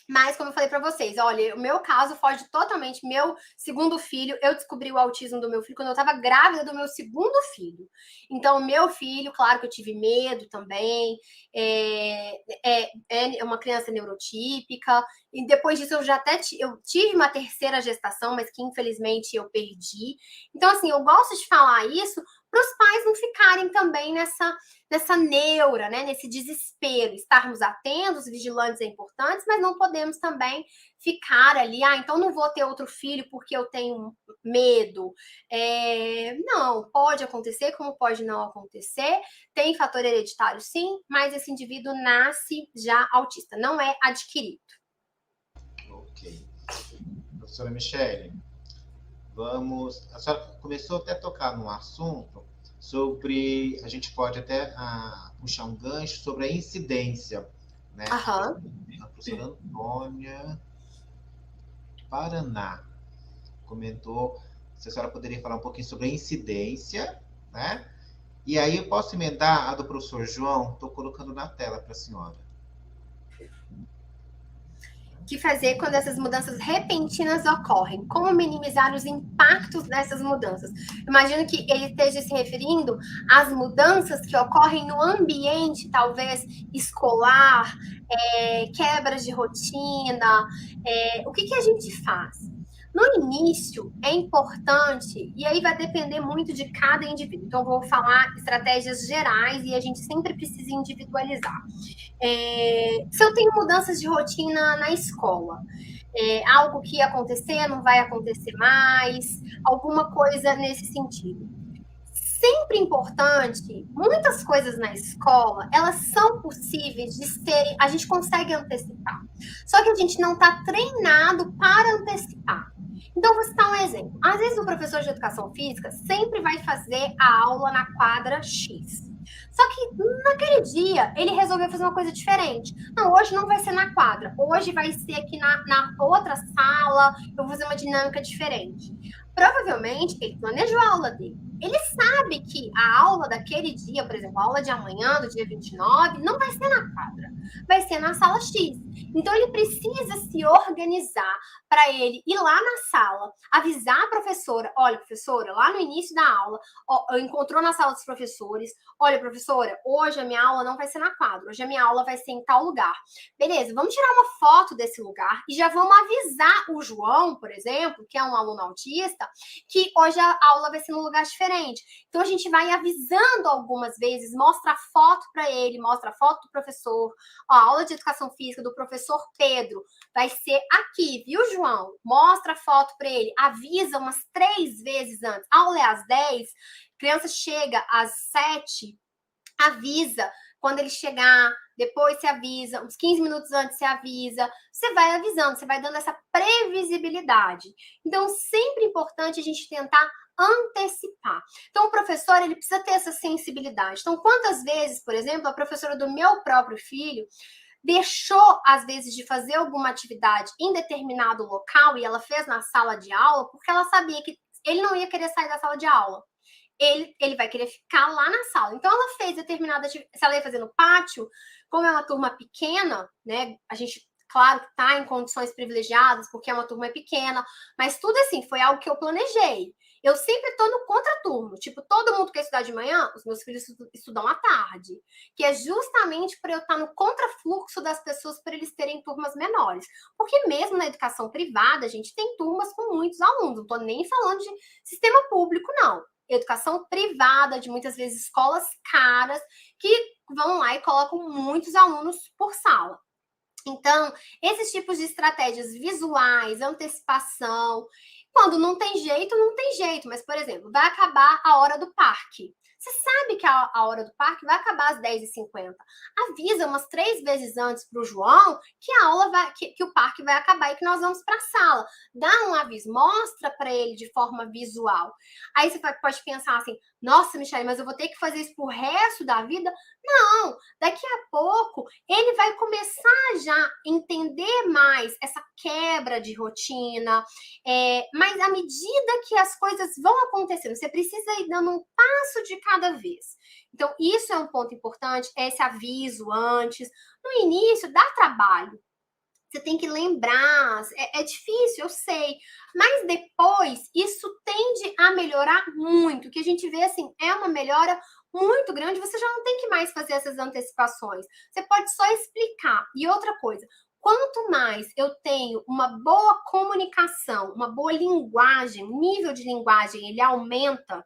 Mas, como eu falei para vocês, olha, o meu caso foge totalmente. Meu segundo filho, eu descobri o autismo do meu filho quando eu estava grávida do meu segundo filho. Então, o meu filho, claro que eu tive medo também. É uma criança neurotípica. E depois disso, eu tive uma terceira gestação, mas que infelizmente eu perdi. Então, assim, eu gosto de falar isso para os pais não ficarem também nessa neura, né? Nesse desespero. Estarmos atentos, vigilantes é importante, mas não podemos também ficar ali, então não vou ter outro filho porque eu tenho medo. Não, pode acontecer, como pode não acontecer. Tem fator hereditário, sim, mas esse indivíduo nasce já autista, não é adquirido. Ok. Professora Michele, a senhora começou até a tocar num assunto sobre, a gente pode até puxar um gancho sobre a incidência, né? Uhum. A professora Antônia, Paraná. comentou se a senhora poderia falar um pouquinho sobre a incidência, né? E aí eu posso emendar a do professor João, estou colocando na tela para a senhora. Que fazer quando essas mudanças repentinas ocorrem? Como minimizar os impactos dessas mudanças? Imagino que ele esteja se referindo às mudanças que ocorrem no ambiente, talvez escolar, quebras de rotina. O que a gente faz? No início, é importante, e aí vai depender muito de cada indivíduo. Então, eu vou falar estratégias gerais e a gente sempre precisa individualizar. Se eu tenho mudanças de rotina na escola, algo que ia acontecer, não vai acontecer mais, alguma coisa nesse sentido. Sempre importante, muitas coisas na escola, elas são possíveis de serem, a gente consegue antecipar. Só que a gente não está treinado para antecipar. Então, vou citar um exemplo. Às vezes, o professor de educação física sempre vai fazer a aula na quadra X. Só que naquele dia ele resolveu fazer uma coisa diferente. Não, hoje não vai ser na quadra, hoje vai ser aqui na outra sala, eu vou fazer uma dinâmica diferente. Provavelmente ele planejou a aula dele. Ele sabe que a aula daquele dia, por exemplo, a aula de amanhã, do dia 29, não vai ser na quadra, vai ser na sala X. Então ele precisa se organizar para ele ir lá na sala, avisar a professora, olha, professora, lá no início da aula, encontrou na sala dos professores, olha, professora, hoje a minha aula não vai ser na quadra, hoje a minha aula vai ser em tal lugar. Beleza, vamos tirar uma foto desse lugar e já vamos avisar o João, por exemplo, que é um aluno autista, que hoje a aula vai ser num lugar diferente. Então a gente vai avisando algumas vezes, mostra a foto para ele, mostra a foto do professor, ó, a aula de educação física do professor Pedro vai ser aqui, viu, João? Mostra a foto para ele, avisa umas 3 vezes antes. A aula é às 10, criança chega às 7, avisa quando ele chegar, depois se avisa, uns 15 minutos antes se avisa, você vai avisando, você vai dando essa previsibilidade. Então, sempre importante a gente tentar antecipar. Então, o professor, ele precisa ter essa sensibilidade. Então, quantas vezes, por exemplo, a professora do meu próprio filho deixou, às vezes, de fazer alguma atividade em determinado local e ela fez na sala de aula porque ela sabia que ele não ia querer sair da sala de aula. Ele vai querer ficar lá na sala. Então, ela fez determinada atividade. Se ela ia fazer no pátio, como é uma turma pequena, né? A gente, claro, está em condições privilegiadas, porque é uma turma pequena, mas tudo assim, foi algo que eu planejei. Eu sempre estou no contraturno. Tipo, todo mundo quer estudar de manhã, os meus filhos estudam à tarde. Que é justamente para eu estar no contrafluxo das pessoas para eles terem turmas menores. Porque mesmo na educação privada, a gente tem turmas com muitos alunos. Não estou nem falando de sistema público, não. Educação privada, de muitas vezes escolas caras, que vão lá e colocam muitos alunos por sala. Então, esses tipos de estratégias visuais, antecipação, quando não tem jeito, não tem jeito. Mas, por exemplo, vai acabar a hora do parque. Você sabe que a hora do parque vai acabar às 10h50. Avisa umas 3 vezes antes para o João que a aula vai, que o parque vai acabar e que nós vamos para a sala. Dá um aviso, mostra para ele de forma visual. Aí você pode pensar assim, nossa, Michele, mas eu vou ter que fazer isso pro resto da vida? Não, daqui a pouco ele vai começar já a entender mais essa quebra de rotina, mas à medida que as coisas vão acontecendo, você precisa ir dando um passo de cada vez. Então, isso é um ponto importante, esse aviso antes. No início, dá trabalho. Você tem que lembrar, é difícil, eu sei, mas depois isso tende a melhorar muito, o que a gente vê assim, é uma melhora muito grande, você já não tem que mais fazer essas antecipações, você pode só explicar. E outra coisa, quanto mais eu tenho uma boa comunicação, uma boa linguagem, o nível de linguagem ele aumenta,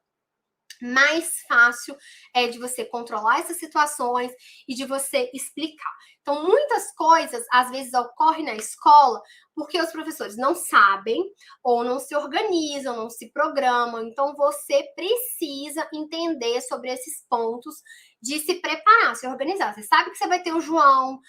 mais fácil é de você controlar essas situações e de você explicar. Então, muitas coisas, às vezes, ocorrem na escola porque os professores não sabem ou não se organizam, não se programam. Então, você precisa entender sobre esses pontos de se preparar, se organizar. Você sabe que você vai ter o João,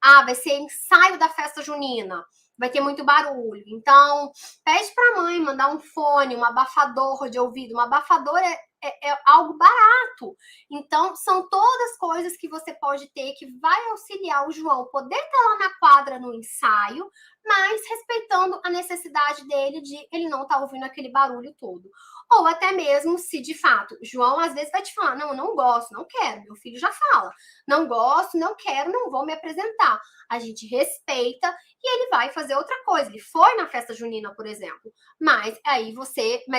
vai ser ensaio da festa junina, vai ter muito barulho. Então, pede para a mãe mandar um fone, um abafador de ouvido. Um abafador é algo barato. Então, são todas coisas que você pode ter que vai auxiliar o João poder estar lá na quadra no ensaio, mas respeitando a necessidade dele de ele não estar ouvindo aquele barulho todo. Ou até mesmo se, de fato, João às vezes vai te falar, não, eu não gosto, não quero. Meu filho já fala, não gosto, não quero, não vou me apresentar. A gente respeita e ele vai fazer outra coisa. Ele foi na festa junina, por exemplo, mas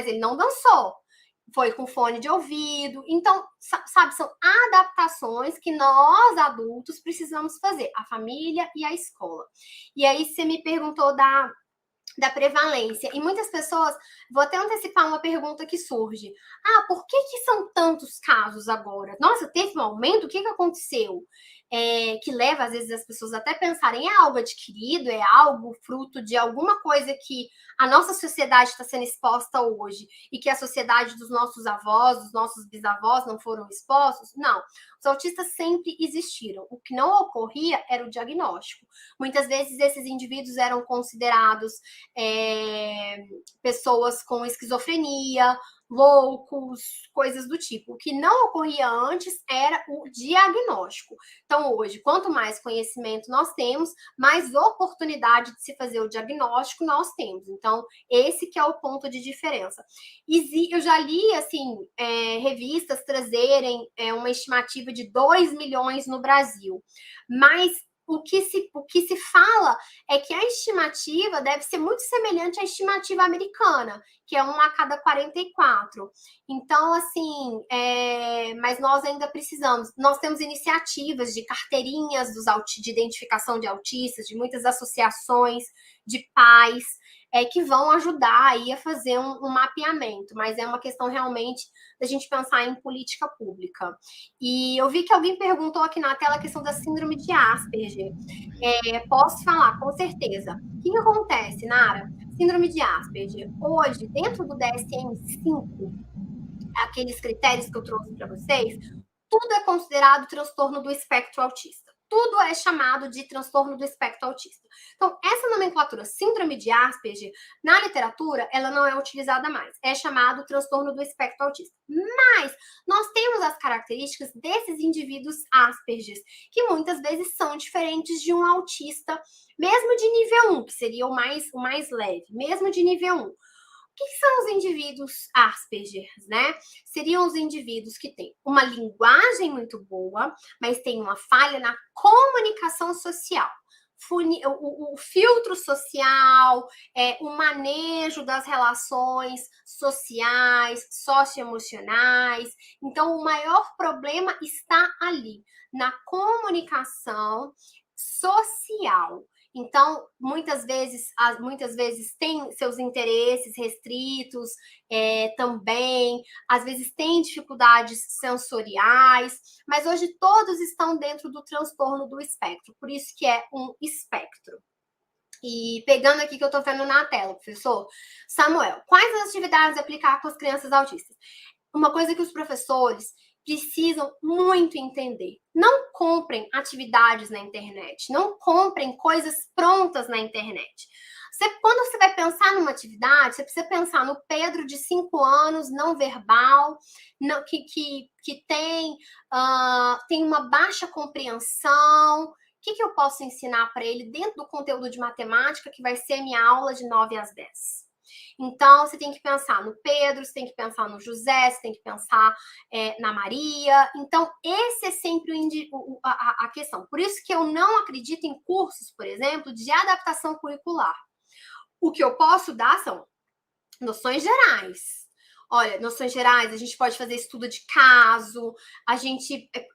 ele não dançou. Foi com fone de ouvido. Então, sabe, são adaptações que nós, adultos, precisamos fazer. A família e a escola. E aí, você me perguntou da prevalência. E muitas pessoas, vou até antecipar uma pergunta que surge. Por que são tantos casos agora? Nossa, teve um aumento? O que aconteceu? Que leva, às vezes, as pessoas até pensarem, é algo adquirido, é algo fruto de alguma coisa que a nossa sociedade está sendo exposta hoje e que a sociedade dos nossos avós, dos nossos bisavós não foram expostos? Não. Os autistas sempre existiram. O que não ocorria era o diagnóstico. Muitas vezes, esses indivíduos eram considerados pessoas com esquizofrenia, loucos, coisas do tipo. O que não ocorria antes era o diagnóstico. Então, hoje, quanto mais conhecimento nós temos, mais oportunidade de se fazer o diagnóstico nós temos. Então, esse que é o ponto de diferença. Eu já li, assim, revistas trazerem uma estimativa de 2 milhões no Brasil, mas o que se fala é que a estimativa deve ser muito semelhante à estimativa americana, que é 1 a cada 44. Então, assim, mas nós ainda precisamos. Nós temos iniciativas de carteirinhas de identificação de autistas, de muitas associações de pais, que vão ajudar aí a fazer um mapeamento, mas é uma questão realmente da gente pensar em política pública. E eu vi que alguém perguntou aqui na tela a questão da síndrome de Asperger. Posso falar, com certeza. O que acontece, Nara? Síndrome de Asperger, hoje, dentro do DSM-5, aqueles critérios que eu trouxe para vocês, tudo é considerado transtorno do espectro autista. Tudo é chamado de transtorno do espectro autista. Então, essa nomenclatura síndrome de Asperger, na literatura, ela não é utilizada mais. É chamado transtorno do espectro autista. Mas nós temos as características desses indivíduos Asperger, que muitas vezes são diferentes de um autista, mesmo de nível 1, que seria o mais leve, mesmo de nível 1. O que são os indivíduos Asperger, né? Seriam os indivíduos que têm uma linguagem muito boa, mas têm uma falha na comunicação social. O filtro social, o manejo das relações sociais, socioemocionais. Então, o maior problema está ali, na comunicação social. Então, muitas vezes tem seus interesses restritos também, às vezes tem dificuldades sensoriais, mas hoje todos estão dentro do transtorno do espectro, por isso que é um espectro. E pegando aqui que eu estou vendo na tela, professor Samuel, quais as atividades aplicar com as crianças autistas? Uma coisa que os professores precisam muito entender. Não comprem atividades na internet, não comprem coisas prontas na internet. Quando você vai pensar numa atividade, você precisa pensar no Pedro de 5 anos, não verbal, que tem uma baixa compreensão. O que eu posso ensinar para ele dentro do conteúdo de matemática, que vai ser minha aula de 9 às 10? Então, você tem que pensar no Pedro, você tem que pensar no José, você tem que pensar na Maria. Então, esse é sempre a questão. Por isso que eu não acredito em cursos, por exemplo, de adaptação curricular. O que eu posso dar são noções gerais. Olha, noções gerais, a gente pode fazer estudo de caso,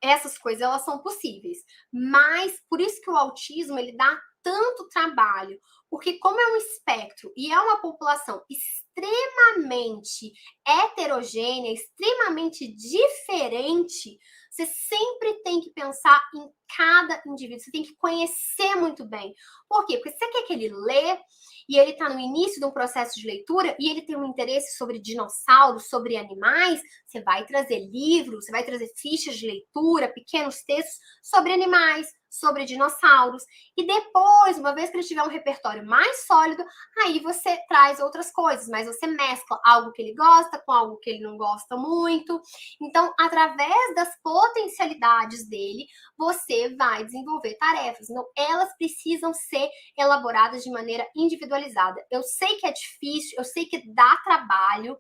essas coisas, elas são possíveis. Mas, por isso que o autismo, ele dá tanto trabalho, porque como é um espectro e é uma população extremamente heterogênea, extremamente diferente, você sempre tem que pensar em cada indivíduo, você tem que conhecer muito bem. Por quê? Porque você quer que ele lê e ele está no início de um processo de leitura e ele tem um interesse sobre dinossauros, sobre animais, você vai trazer livros, você vai trazer fichas de leitura, pequenos textos sobre animais, sobre dinossauros. E depois, uma vez que ele tiver um repertório mais sólido, aí você traz outras coisas, mas você mescla algo que ele gosta com algo que ele não gosta muito. Então, através das potencialidades dele, você vai desenvolver tarefas. Então, elas precisam ser elaboradas de maneira individualizada. Eu sei que é difícil, eu sei que dá trabalho,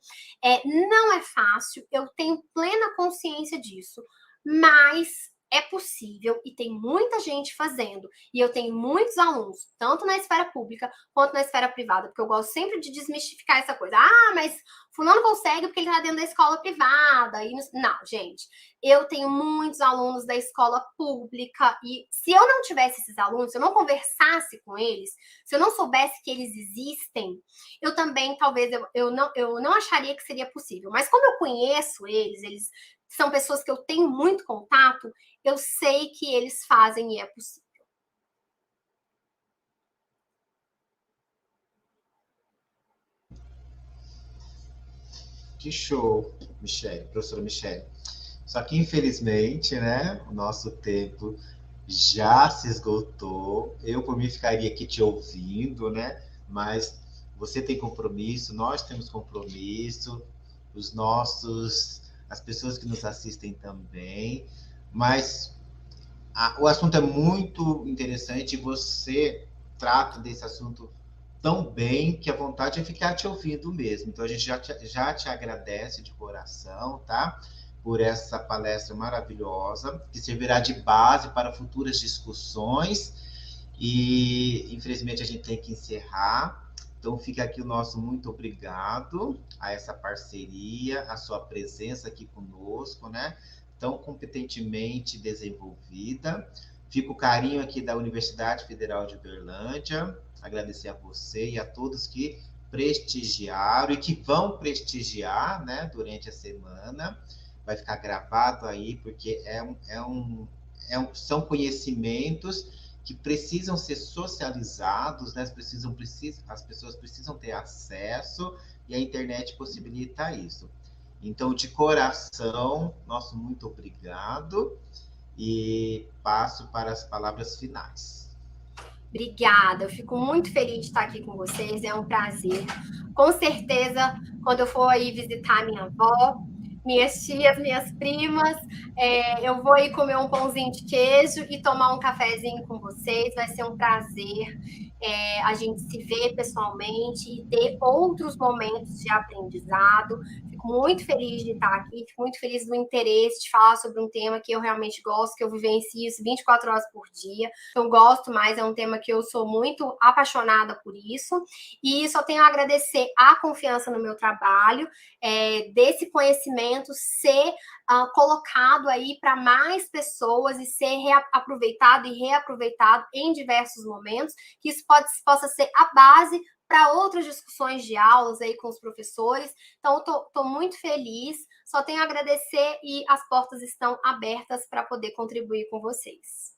não é fácil, eu tenho plena consciência disso, mas é possível e tem muita gente fazendo. E eu tenho muitos alunos, tanto na esfera pública quanto na esfera privada, porque eu gosto sempre de desmistificar essa coisa. Ah, mas fulano consegue porque ele está dentro da escola privada. E não, gente, eu tenho muitos alunos da escola pública e se eu não tivesse esses alunos, se eu não conversasse com eles, se eu não soubesse que eles existem, eu também, talvez, eu não acharia que seria possível. Mas como eu conheço eles são pessoas que eu tenho muito contato, eu sei que eles fazem e é possível. Que show, Michele, professora Michele. Só que, infelizmente, né, o nosso tempo já se esgotou. Eu, por mim, ficaria aqui te ouvindo, né? Mas você tem compromisso, nós temos compromisso, as pessoas que nos assistem também. Mas o assunto é muito interessante e você trata desse assunto tão bem que a vontade é ficar te ouvindo mesmo. Então a gente já te agradece de coração, tá? Por essa palestra maravilhosa, que servirá de base para futuras discussões. E infelizmente a gente tem que encerrar. Então fica aqui o nosso muito obrigado a essa parceria, a sua presença aqui conosco, né? Tão competentemente desenvolvida. Fica o carinho aqui da Universidade Federal de Uberlândia. Agradecer a você e a todos que prestigiaram e que vão prestigiar, né, durante a semana. Vai ficar gravado aí, porque são conhecimentos que precisam ser socializados, né? As pessoas precisam ter acesso e a internet possibilita isso. Então, de coração, nosso muito obrigado e passo para as palavras finais. Obrigada, eu fico muito feliz de estar aqui com vocês, é um prazer. Com certeza, quando eu for aí visitar minha avó, minhas tias, minhas primas, eu vou ir comer um pãozinho de queijo e tomar um cafezinho com vocês, vai ser um prazer a gente se ver pessoalmente e ter outros momentos de aprendizado. Fico muito feliz de estar aqui, fico muito feliz do interesse de falar sobre um tema que eu realmente gosto, que eu vivencio isso 24 horas por dia. Eu gosto mais, é um tema que eu sou muito apaixonada por isso. E só tenho a agradecer a confiança no meu trabalho, desse conhecimento ser colocado aí para mais pessoas e ser aproveitado e reaproveitado em diversos momentos, que isso possa ser a base para outras discussões de aulas aí com os professores. Então, estou muito feliz, só tenho a agradecer e as portas estão abertas para poder contribuir com vocês.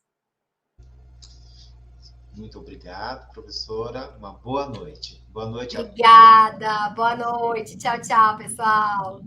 Muito obrigado, professora. Uma boa noite. Boa noite a todos. Obrigada, boa noite. Tchau, tchau, pessoal.